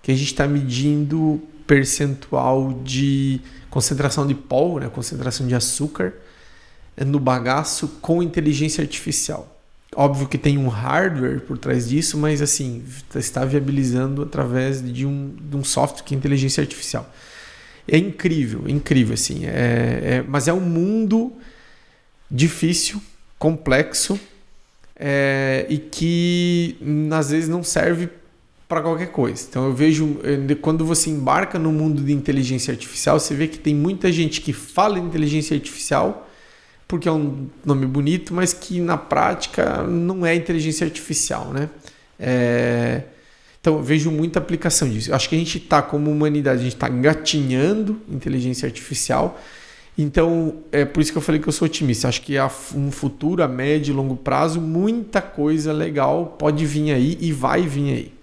que a gente está medindo percentual de concentração de pó, né, concentração de açúcar no bagaço com inteligência artificial. Óbvio que tem um hardware por trás disso, mas assim, está viabilizando através de um software que é inteligência artificial. É incrível, assim. Mas é um mundo difícil, complexo, e que às vezes não serve para qualquer coisa. Então eu vejo, quando você embarca no mundo de inteligência artificial, você vê que tem muita gente que fala de inteligência artificial porque é um nome bonito, mas que na prática não é inteligência artificial, né? Então eu vejo muita aplicação disso. Eu acho que a gente está, como humanidade, a gente está engatinhando inteligência artificial. Então é por isso que eu falei que eu sou otimista. Acho que um futuro a médio e longo prazo, muita coisa legal pode vir aí e vai vir aí.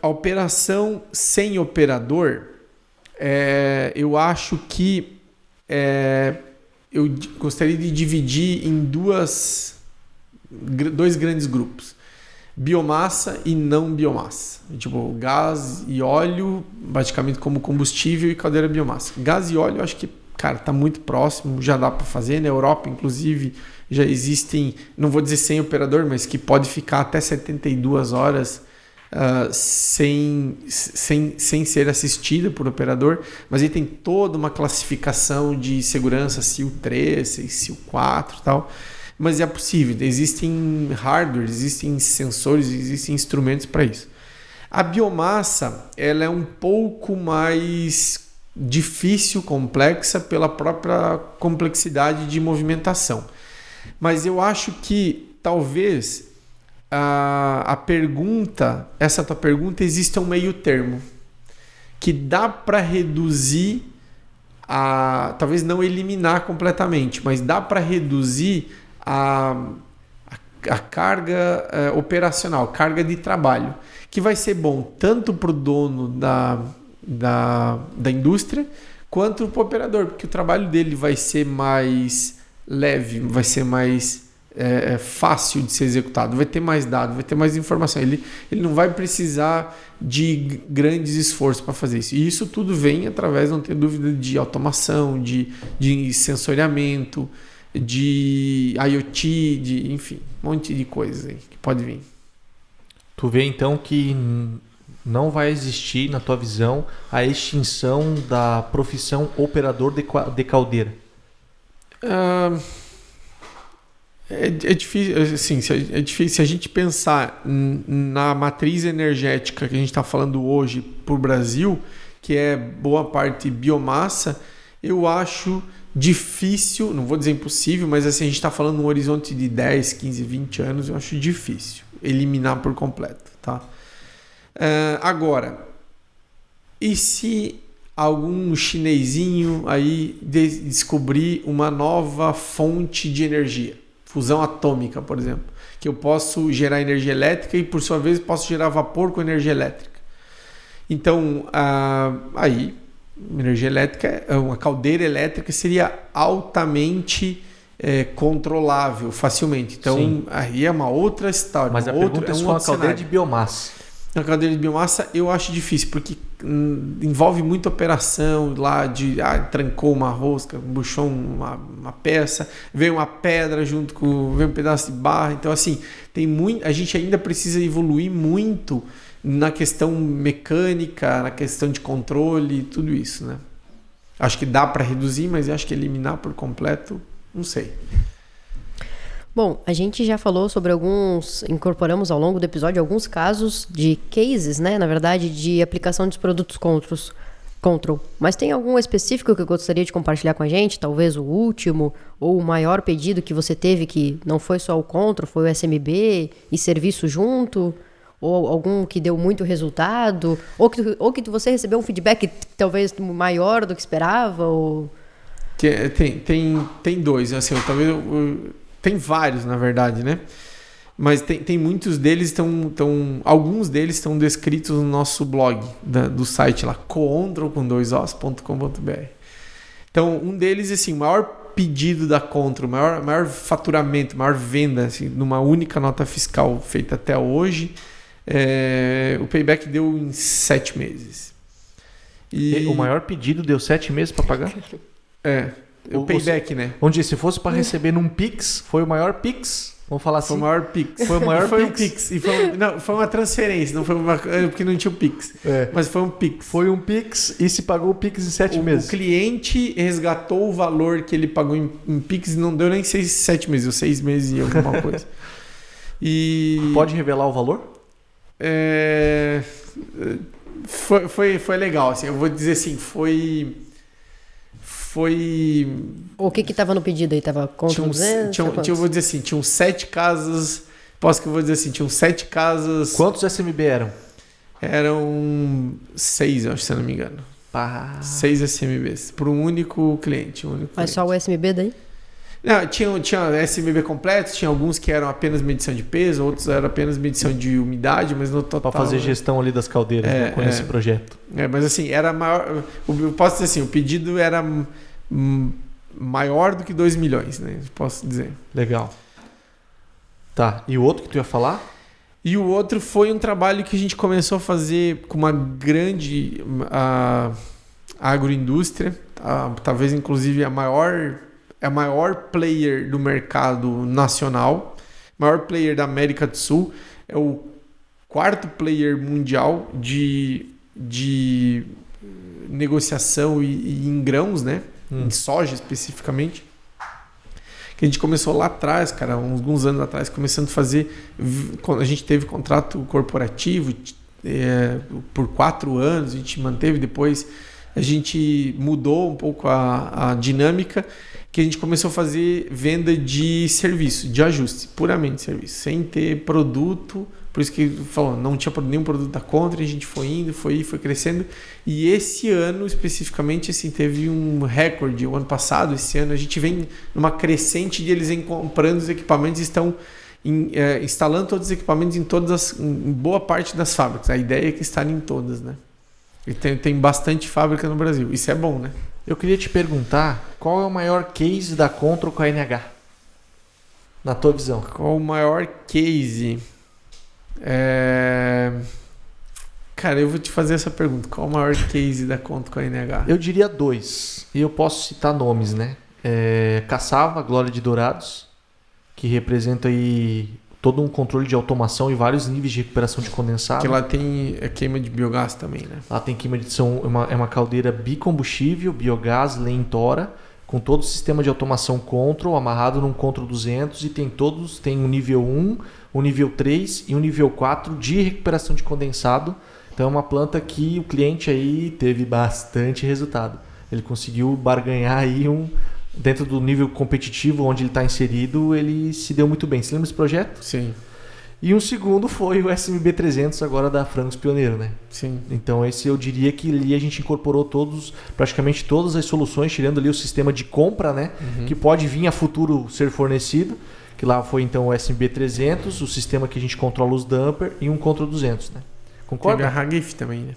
A operação sem operador, eu acho que eu gostaria de dividir em dois grandes grupos: biomassa e não biomassa. Tipo, gás e óleo, basicamente como combustível, e caldeira biomassa. Gás e óleo, eu acho que, cara, tá muito próximo, já dá para fazer. Na Europa, inclusive, já existem, não vou dizer sem operador, mas que pode ficar até 72 horas sem ser assistida por operador, mas aí tem toda uma classificação de segurança SIL 3, SIL 4 e tal, mas é possível, existem hardware, existem sensores, existem instrumentos para isso. A biomassa, ela é um pouco mais difícil, complexa, pela própria complexidade de movimentação, mas eu acho que talvez essa tua pergunta, existe um meio termo que dá para reduzir, talvez não eliminar completamente, mas dá para reduzir a carga operacional, carga de trabalho, que vai ser bom tanto para o dono da indústria quanto para o operador, porque o trabalho dele vai ser mais leve, vai ser mais fácil de ser executado, vai ter mais dados, vai ter mais informação, ele não vai precisar de grandes esforços para fazer isso, e isso tudo vem através, não tenho dúvida, de automação, de sensoriamento, de IoT, enfim, um monte de coisas aí que pode vir. Tu vê então que não vai existir, na tua visão, a extinção da profissão operador de caldeira? É difícil, assim, é difícil. Se a gente pensar na matriz energética que a gente está falando hoje para o Brasil, que é boa parte biomassa, eu acho difícil, não vou dizer impossível, mas assim, a gente está falando num horizonte de 10, 15, 20 anos, eu acho difícil eliminar por completo. Tá? Agora, e se algum chinesinho aí descobrir uma nova fonte de energia, fusão atômica, por exemplo, que eu posso gerar energia elétrica e, por sua vez, posso gerar vapor com energia elétrica. Então, aí, energia elétrica, uma caldeira elétrica seria altamente controlável facilmente. Então, Sim. aí é uma outra história. Mas a pergunta é se for uma caldeira de biomassa. Na caldeira de biomassa eu acho difícil, porque envolve muita operação lá de trancou uma rosca, buchou uma peça, veio uma pedra junto com veio um pedaço de barra. Então, assim, a gente ainda precisa evoluir muito na questão mecânica, na questão de controle, tudo isso, né? Acho que dá para reduzir, mas acho que eliminar por completo, não sei. Bom, a gente já falou sobre incorporamos ao longo do episódio alguns casos de cases, né? Na verdade, de aplicação dos produtos Control. Mas tem algum específico que eu gostaria de compartilhar com a gente? Talvez o último ou o maior pedido que você teve que não foi só o Control, foi o SMB e serviço junto? Ou algum que deu muito resultado? Ou que você recebeu um feedback talvez maior do que esperava? Ou... Tem dois, assim, talvez... Tem vários, na verdade, né? Mas tem muitos deles alguns deles estão descritos no nosso blog do site lá, control.com.br. Então, um deles, assim, o maior pedido da Control, maior faturamento, maior venda, assim, numa única nota fiscal feita até hoje, o payback deu em 7 meses. E o maior pedido deu 7 meses para pagar? O payback, né? Onde se fosse para receber num Pix, foi o maior Pix? Vamos falar assim. Foi o maior Pix. Foi o maior foi Pix. Um Pix. E foi uma transferência, não foi porque não tinha o Pix. Mas foi um Pix. Foi um Pix e se pagou o Pix em 7 meses. O cliente resgatou o valor que ele pagou em Pix e não deu nem 7 meses, ou 6 meses e alguma coisa. E... Pode revelar o valor? Foi legal, assim, eu vou dizer assim, foi... O que estava no pedido aí? Estava contra 200? Eu vou dizer assim, tinham 7 casas... Posso que eu vou dizer assim, tinham 7 casas... Quantos SMB eram? Eram 6, eu acho, se eu não me engano. 6 SMBs, para um único cliente. Mas só o SMB daí? Não, tinha SMB completo, tinha alguns que eram apenas medição de peso, outros eram apenas medição de umidade, mas no total... Para fazer gestão ali das caldeiras com esse projeto. Mas assim, era maior... Eu posso dizer assim, o pedido era maior do que 2 milhões, né? Posso dizer. Legal. Tá, e o outro que tu ia falar? E o outro foi um trabalho que a gente começou a fazer com uma grande agroindústria, talvez inclusive a maior player do mercado nacional, maior player da América do Sul, é o 4º player mundial de negociação e em grãos, né? Em soja especificamente. Que a gente começou lá atrás, cara, alguns anos atrás, começando a fazer. A gente teve contrato corporativo por 4 anos, a gente manteve, depois a gente mudou um pouco a dinâmica, que a gente começou a fazer venda de serviço, de ajuste, puramente serviço, sem ter produto. Por isso que falou, não tinha nenhum produto da Contra, a gente foi indo, foi crescendo. E esse ano, especificamente, assim, teve um recorde. O ano passado, esse ano, a gente vem numa crescente de eles comprando os equipamentos e estão instalando todos os equipamentos em boa parte das fábricas. A ideia é que estarem em todas, né? E tem bastante fábrica no Brasil. Isso é bom, né? Eu queria te perguntar, qual é o maior case da Control com a NH? Na tua visão. Qual o maior case? Cara, eu vou te fazer essa pergunta. Qual o maior case da Control com a NH? Eu diria 2. E eu posso citar nomes, né? Caçava, Glória de Dourados, que representa aí todo um controle de automação e vários níveis de recuperação de condensado. Que lá tem queima de biogás também, né? Lá tem queima de... É uma caldeira bicombustível, biogás, lentora, com todo o sistema de automação Control, amarrado num Control 200 e tem um nível 1, um nível 3 e um nível 4 de recuperação de condensado. Então é uma planta que o cliente aí teve bastante resultado. Ele conseguiu barganhar aí dentro do nível competitivo onde ele está inserido, ele se deu muito bem. Você lembra desse projeto? Sim. E um segundo foi o SMB300 agora da Frangos Pioneiro, né? Sim. Então esse eu diria que ali a gente incorporou praticamente todas as soluções, tirando ali o sistema de compra, né? Que pode vir a futuro ser fornecido, que lá foi então o SMB300, o sistema que a gente controla os dumper e um Control 200, né? Concorda? Teve a Hagif também, né?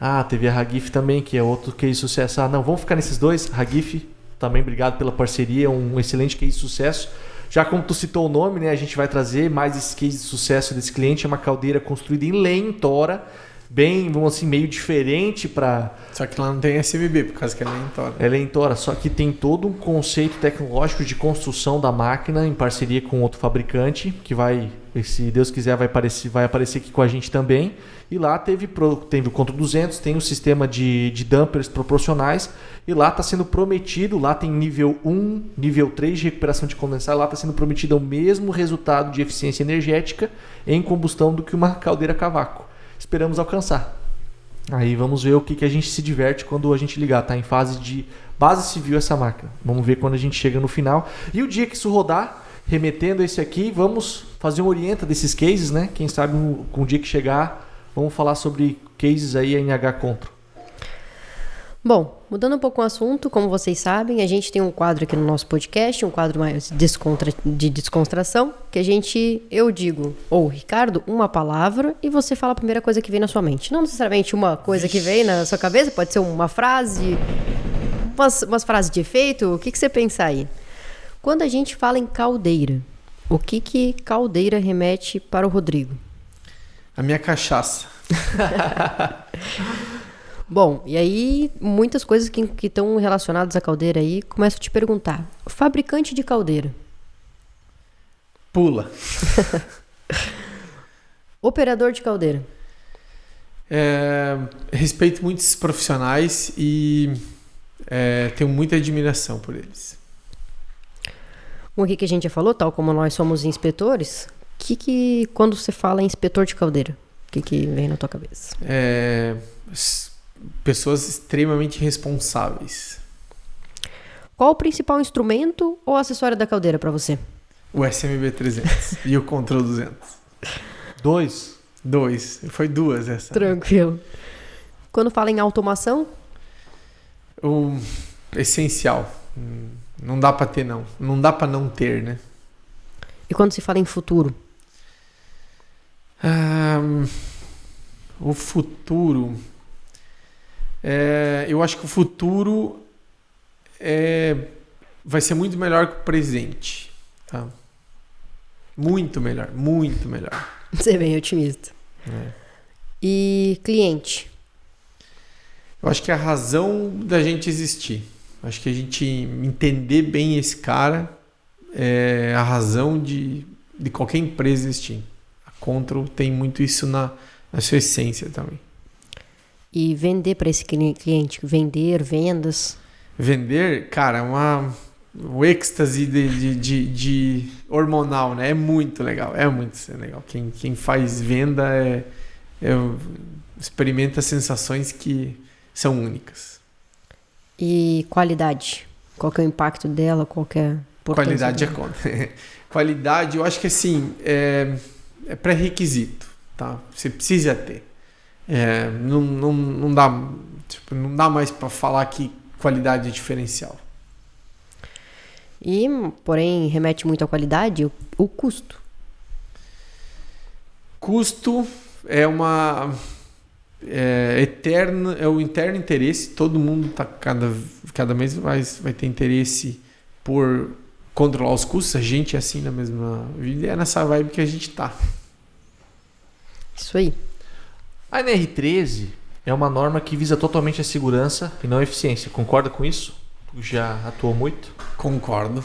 Ah, teve a Hagif também, que é outro case de sucesso. Ah, não, vamos ficar nesses dois. Hagif, também obrigado pela parceria, um excelente case de sucesso. Já como tu citou o nome, né, a gente vai trazer mais esse case de sucesso desse cliente. É uma caldeira construída em lentora, bem, vamos assim, meio diferente para... Só que lá não tem SMB, por causa que é lentora. É lentora, só que tem todo um conceito tecnológico de construção da máquina em parceria com outro fabricante, que vai, se Deus quiser, vai aparecer aqui com a gente também. E lá teve o Control 200, tem o sistema de dumpers proporcionais, e lá está sendo prometido, lá tem nível 1, nível 3 de recuperação de condensado, lá está sendo prometido o mesmo resultado de eficiência energética em combustão do que uma caldeira cavaco. Esperamos alcançar. Aí vamos ver o que a gente se diverte quando a gente ligar. Tá em fase de base civil essa máquina. Vamos ver quando a gente chega no final. E o dia que isso rodar, remetendo esse aqui, vamos fazer um orienta desses cases, né? Quem sabe com o dia que chegar, vamos falar sobre cases aí NH Control. Bom, mudando um pouco o assunto, como vocês sabem, a gente tem um quadro aqui no nosso podcast, um quadro mais de descontração, que eu digo, ou Ricardo, uma palavra e você fala a primeira coisa que vem na sua mente. Não necessariamente uma coisa que vem na sua cabeça, pode ser uma frase, umas frases de efeito, o que você pensa aí? Quando a gente fala em caldeira, o que caldeira remete para o Rodrigo? A minha cachaça. Bom, e aí muitas coisas que estão relacionadas à caldeira aí, começo a te perguntar. Fabricante de caldeira. Pula. Operador de caldeira. Respeito muitos profissionais e tenho muita admiração por eles. O que a gente já falou, tal como nós somos inspetores, quando você fala em inspetor de caldeira, o que vem na tua cabeça? Pessoas extremamente responsáveis. Qual o principal instrumento ou acessório da caldeira para você? O SMB300 e o Control 200. Dois. Foi duas essa. Tranquilo. Quando fala em automação? O essencial. Não dá para ter, não. Não dá para não ter, né? E quando se fala em futuro? O futuro... eu acho que o futuro vai ser muito melhor que o presente. Tá? Muito melhor, muito melhor. Você é bem otimista. E cliente? Eu acho que é a razão da gente existir. Acho que a gente entender bem esse cara é a razão de qualquer empresa existir. A Control tem muito isso na sua essência também. E vender para esse cliente? Vender, vendas? Vender, cara, o êxtase de hormonal, né? É muito legal, Quem faz venda experimenta sensações que são únicas. E qualidade? Qual que é o impacto dela? Qual que é a importância Qualidade dela? é conta. Qualidade, eu acho que assim, é pré-requisito, tá? Você precisa ter. Não dá mais para falar que qualidade é diferencial. E, porém, remete muito à qualidade, o custo. Custo é o interno interesse. Todo mundo tá cada mês vai ter interesse por controlar os custos. A gente é assim na mesma vida, é nessa vibe que a gente tá. Isso aí. A NR13 é uma norma que visa totalmente a segurança e não a eficiência. Concorda com isso? Tu já atuou muito? Concordo.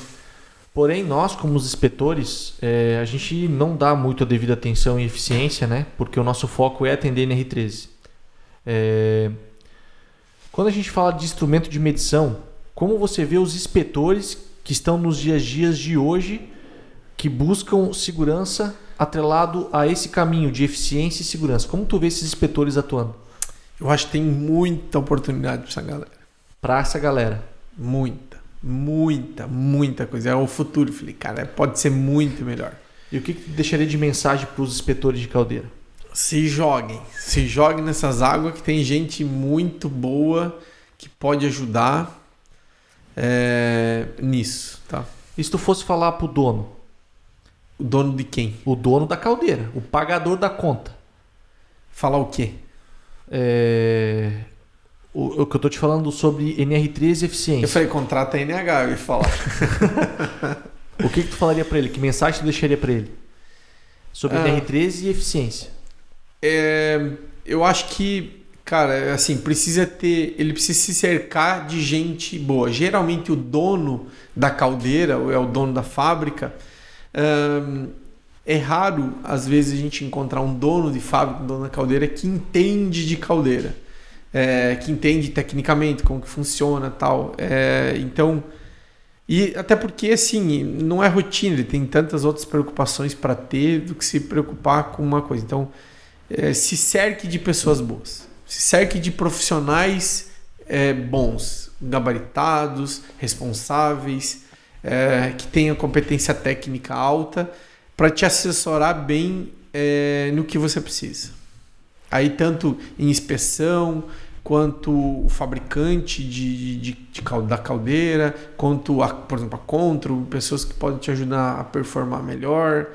Porém, nós, como os inspetores, a gente não dá muito a devida atenção em eficiência, né? Porque o nosso foco é atender NR13. Quando a gente fala de instrumento de medição, como você vê os inspetores que estão nos dias de hoje, que buscam segurança atrelado a esse caminho de eficiência e segurança? Como tu vê esses inspetores atuando? Eu acho que tem muita oportunidade para essa galera. Para essa galera? Muita coisa. É o futuro, falei, cara, pode ser muito melhor. E o que deixaria de mensagem para os inspetores de caldeira? Se joguem nessas águas, que tem gente muito boa que pode ajudar nisso, tá? E se tu fosse falar pro dono? O dono de quem? O dono da caldeira, o pagador da conta. Falar o quê? O que eu tô te falando sobre NR3 e eficiência. Eu falei, contrata a NH, eu ia falar. O que tu falaria para ele? Que mensagem tu deixaria para ele? Sobre NR3 e eficiência. Eu acho que, cara, assim, ele precisa se cercar de gente boa. Geralmente o dono da caldeira, ou é o dono da fábrica, é raro, às vezes, a gente encontrar um dono de fábrica, um dono da caldeira que entende de caldeira, que entende tecnicamente como que funciona e tal. Então, e até porque, assim, não é rotina, ele tem tantas outras preocupações para ter do que se preocupar com uma coisa. Então, se cerque de pessoas boas, se cerque de profissionais bons, gabaritados, responsáveis, que tenham competência técnica alta para te assessorar bem no que você precisa. Aí tanto em inspeção, quanto o fabricante da caldeira, quanto, por exemplo, a Contro, pessoas que podem te ajudar a performar melhor.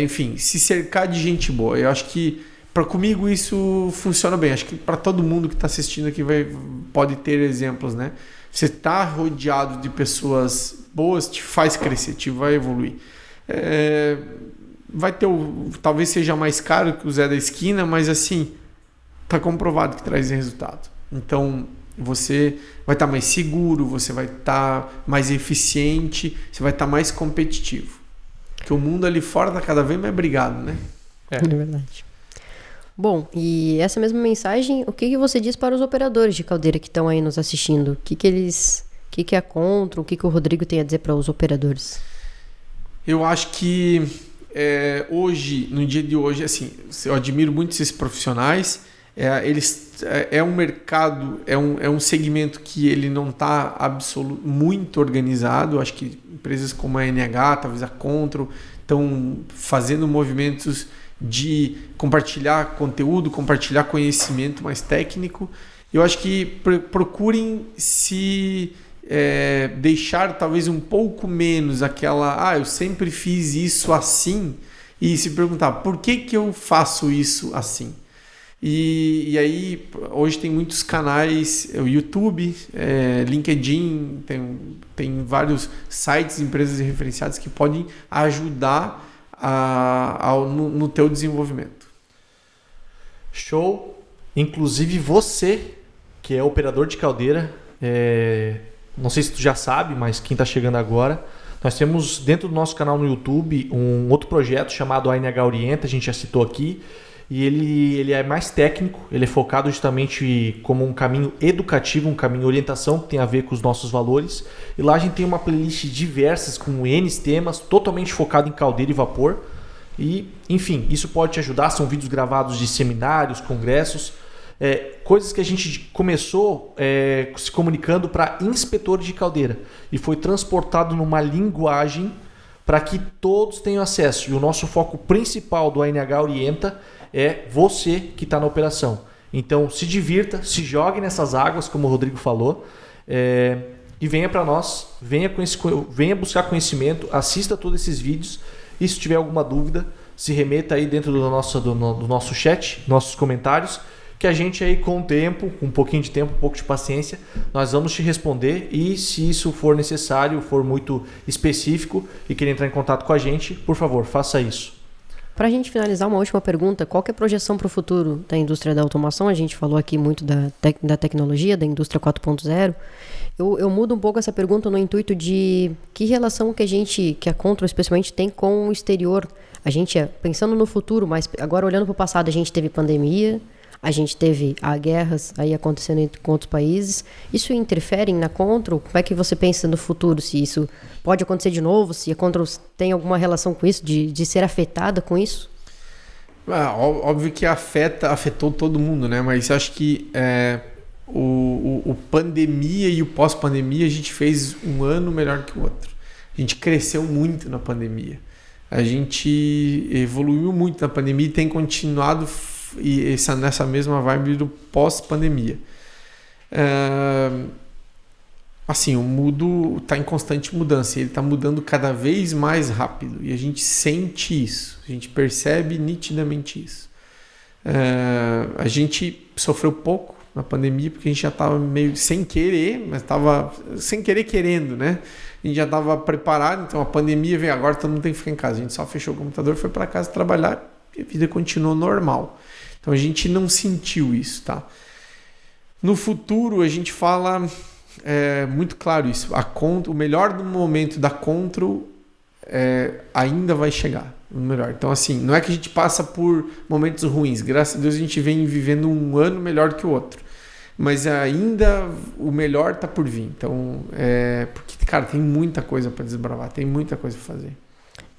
Enfim, se cercar de gente boa. Eu acho que comigo isso funciona bem. Acho que para todo mundo que está assistindo aqui pode ter exemplos, né? Você está rodeado de pessoas boas, te faz crescer, te vai evoluir. Vai ter talvez seja mais caro que o Zé da esquina, mas assim, está comprovado que traz resultado. Então, você vai estar mais seguro, você vai estar mais eficiente, você vai estar mais competitivo. Porque o mundo ali fora está cada vez mais brigado, né? É verdade. Bom, e essa mesma mensagem, o que você diz para os operadores de caldeira que estão aí nos assistindo? O que é contra, o que o Rodrigo tem a dizer para os operadores? Eu acho que hoje, no dia de hoje, assim, eu admiro muito esses profissionais. Um mercado, um segmento que ele não está muito organizado. Acho que empresas como a NH, talvez a Contro, estão fazendo movimentos de compartilhar conteúdo, compartilhar conhecimento mais técnico. Eu acho que procurem se deixar talvez um pouco menos aquela, eu sempre fiz isso assim, e se perguntar, por que eu faço isso assim? E aí, hoje tem muitos canais, o YouTube, LinkedIn, tem vários sites, empresas referenciadas que podem ajudar no teu desenvolvimento. Show! Inclusive você, que é operador de caldeira, não sei se tu já sabe, mas quem está chegando agora, nós temos dentro do nosso canal no YouTube um outro projeto chamado ANH Orienta, a gente já citou aqui, e ele é mais técnico, ele é focado justamente como um caminho educativo, um caminho de orientação que tem a ver com os nossos valores. E lá a gente tem uma playlist diversas com N temas, totalmente focado em caldeira e vapor. E, enfim, isso pode te ajudar, são vídeos gravados de seminários, congressos, coisas que a gente começou se comunicando para inspetores de caldeira e foi transportado numa linguagem para que todos tenham acesso. E o nosso foco principal do ANH Orienta é você que está na operação. Então, se divirta, se jogue nessas águas, como o Rodrigo falou, e venha para nós, venha buscar conhecimento, assista todos esses vídeos, e se tiver alguma dúvida, se remeta aí dentro do nosso chat, nossos comentários, que a gente aí com o tempo, com um pouquinho de tempo, um pouco de paciência, nós vamos te responder, e se isso for necessário, for muito específico e querer entrar em contato com a gente, por favor, faça isso. Para a gente finalizar, uma última pergunta, qual que é a projeção para o futuro da indústria da automação? A gente falou aqui muito da tecnologia, da indústria 4.0. Eu mudo um pouco essa pergunta no intuito de que relação que a Contro especialmente tem com o exterior. A gente pensando no futuro, mas agora olhando para o passado, a gente teve pandemia, a gente teve guerras aí acontecendo com outros países. Isso interfere na Contro? Como é que você pensa no futuro? Se isso pode acontecer de novo? Se a Contro tem alguma relação com isso? De ser afetada com isso? Óbvio que afetou todo mundo, né? Mas acho que o pandemia e o pós-pandemia a gente fez um ano melhor que o outro. A gente cresceu muito na pandemia. A gente evoluiu muito na pandemia e tem continuado nessa mesma vibe do pós-pandemia. Assim, o mundo está em constante mudança, ele está mudando cada vez mais rápido e a gente sente isso, a gente percebe nitidamente isso. A gente sofreu pouco na pandemia porque a gente já estava meio sem querer, mas estava sem querer querendo, né? A gente já estava preparado, então a pandemia veio, agora todo mundo tem que ficar em casa. A gente só fechou o computador, foi para casa trabalhar e a vida continuou normal. Então a gente não sentiu isso, tá? No futuro a gente fala muito claro isso. O melhor do momento da Control ainda vai chegar. O melhor. Então assim, não é que a gente passa por momentos ruins. Graças a Deus a gente vem vivendo um ano melhor que o outro. Mas ainda o melhor tá por vir. Então, porque, cara, tem muita coisa para desbravar, tem muita coisa para fazer.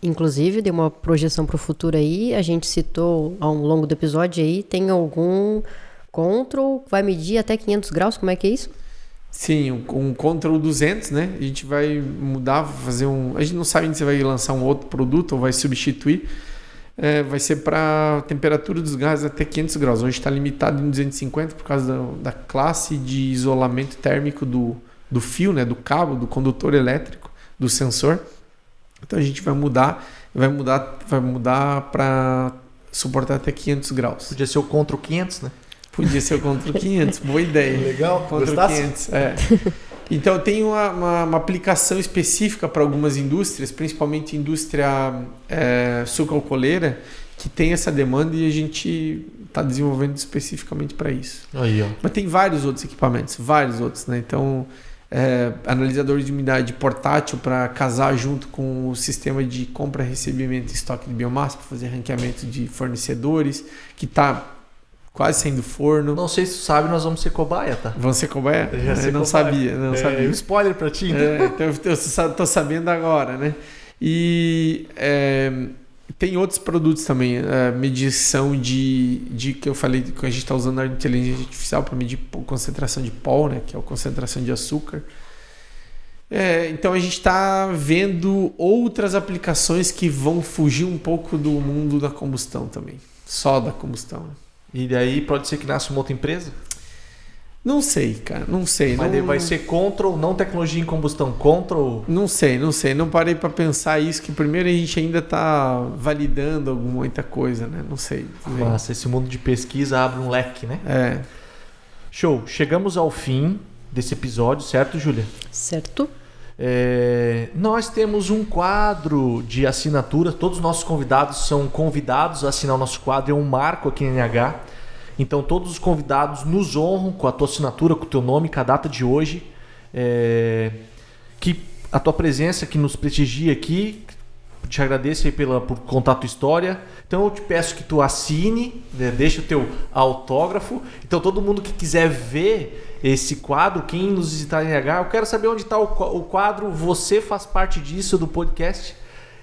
Inclusive, deu uma projeção para o futuro aí, a gente citou ao longo do episódio aí, tem algum Control, vai medir até 500 graus, como é que é isso? Sim, um Control 200, né? A gente vai mudar, fazer a gente não sabe se vai lançar um outro produto ou vai substituir. Vai ser para temperatura dos gases até 500 graus. Hoje está limitado em 250 por causa da classe de isolamento térmico do fio, né? Do cabo, do condutor elétrico, do sensor. Então a gente vai mudar para suportar até 500 graus. Podia ser o Control 500, né? Podia ser o Control 500, boa ideia. Legal, Control 500, Então tem uma aplicação específica para algumas indústrias, principalmente indústria sucroalcooleira, que tem essa demanda e a gente está desenvolvendo especificamente para isso. Aí, ó. Mas tem vários outros equipamentos, né? Então, analisador de umidade portátil para casar junto com o sistema de compra, recebimento e estoque de biomassa, para fazer ranqueamento de fornecedores, que está quase saindo forno. Não sei se tu sabe, nós vamos ser cobaia, tá? Vamos ser cobaia? Eu não sabia. Spoiler pra ti, né? Então eu tô sabendo agora, né? E tem outros produtos também. Medição de que eu falei que a gente está usando a inteligência artificial para medir concentração de pó, né? Que é a concentração de açúcar. Então a gente está vendo outras aplicações que vão fugir um pouco do mundo da combustão também. Só da combustão. E daí pode ser que nasça uma outra empresa? Não sei, cara. Não sei. Mas vai ser Control, não tecnologia em combustão. Control? Não sei. Não parei para pensar isso, que primeiro a gente ainda está validando muita coisa, né? Não sei. Nossa, esse mundo de pesquisa abre um leque, né? Show. Chegamos ao fim desse episódio, certo, Júlia? Certo. Nós temos um quadro de assinatura. Todos os nossos convidados são convidados a assinar o nosso quadro. É um marco aqui na NH. Então todos os convidados nos honram com a tua assinatura, com o teu nome, com a data de hoje. Que a tua presença que nos prestigia aqui. Te agradeço aí por contar a tua história. Então eu te peço que tu assine, deixa o teu autógrafo. Então todo mundo que quiser ver esse quadro, quem nos visitar em NH, eu quero saber onde está o quadro. Você faz parte disso, do podcast.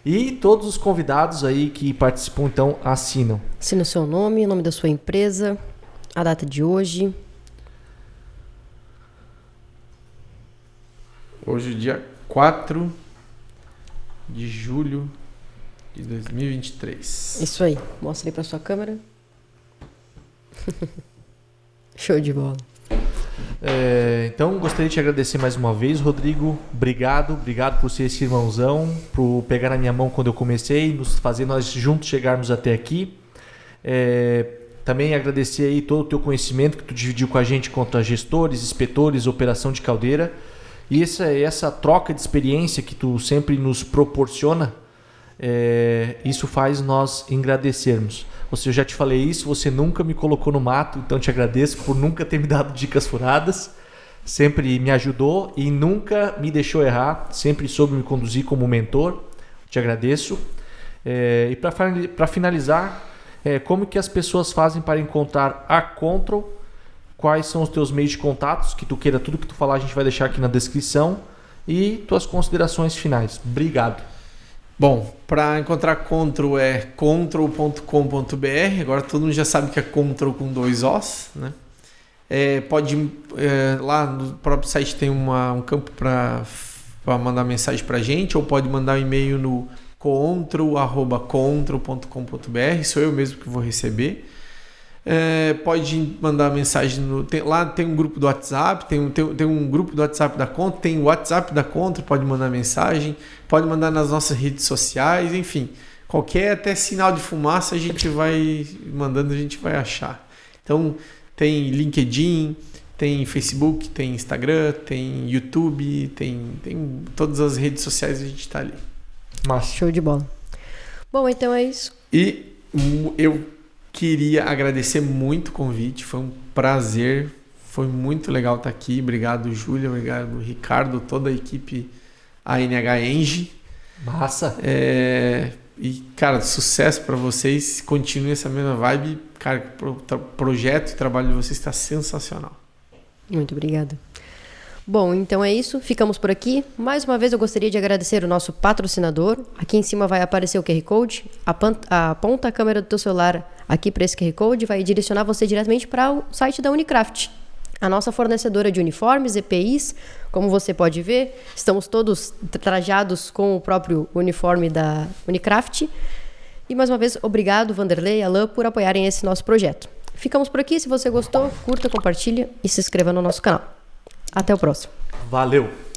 E todos os convidados aí que participam, então, assinam. Assina o seu nome, o nome da sua empresa, a data de hoje. Hoje, dia 4 de julho de 2023. Isso aí. Mostra aí para sua câmera. Show de bola. Então, gostaria de te agradecer mais uma vez, Rodrigo. Obrigado por ser esse irmãozão, por pegar na minha mão quando eu comecei, nos fazer nós juntos chegarmos até aqui. Também agradecer aí todo o teu conhecimento que tu dividiu com a gente contra gestores, inspetores, operação de caldeira. E essa troca de experiência que tu sempre nos proporciona, isso faz nós agradecermos. Eu já te falei isso, você nunca me colocou no mato, então te agradeço por nunca ter me dado dicas furadas. Sempre me ajudou e nunca me deixou errar, sempre soube me conduzir como mentor. Te agradeço. E para finalizar, como que as pessoas fazem para encontrar a Control? Quais são os teus meios de contatos? Que tu queira, tudo que tu falar a gente vai deixar aqui na descrição. E tuas considerações finais. Obrigado. Bom, para encontrar Control é control.com.br. Agora todo mundo já sabe que é Control com 2 Os, né? Lá no próprio site tem um campo para mandar mensagem para a gente, ou pode mandar um e-mail no contro@contro.com.br, sou eu mesmo que vou receber. Pode mandar mensagem lá tem um grupo do WhatsApp, tem um grupo do WhatsApp da Contro, tem o WhatsApp da Contro, pode mandar mensagem, pode mandar nas nossas redes sociais, enfim, qualquer até sinal de fumaça a gente vai mandando, a gente vai achar. Então tem LinkedIn, tem Facebook, tem Instagram, tem YouTube, tem todas as redes sociais, a gente está ali. Massa. Show de bola. Bom, então é isso. E eu queria agradecer muito o convite, foi um prazer, foi muito legal estar aqui. Obrigado, Júlia, obrigado, Ricardo, toda a equipe ANH Eng. Massa! E, cara, sucesso para vocês, continue essa mesma vibe. Cara, o projeto e o trabalho de vocês está sensacional. Muito obrigada. Bom, então é isso. Ficamos por aqui. Mais uma vez eu gostaria de agradecer o nosso patrocinador. Aqui em cima vai aparecer o QR Code. Aponta a câmera do teu celular aqui para esse QR Code, vai direcionar você diretamente para o site da Unicraft. A nossa fornecedora de uniformes, EPIs, como você pode ver, estamos todos trajados com o próprio uniforme da Unicraft. E mais uma vez, obrigado, Vanderlei e Alain, por apoiarem esse nosso projeto. Ficamos por aqui. Se você gostou, curta, compartilha e se inscreva no nosso canal. Até o próximo. Valeu!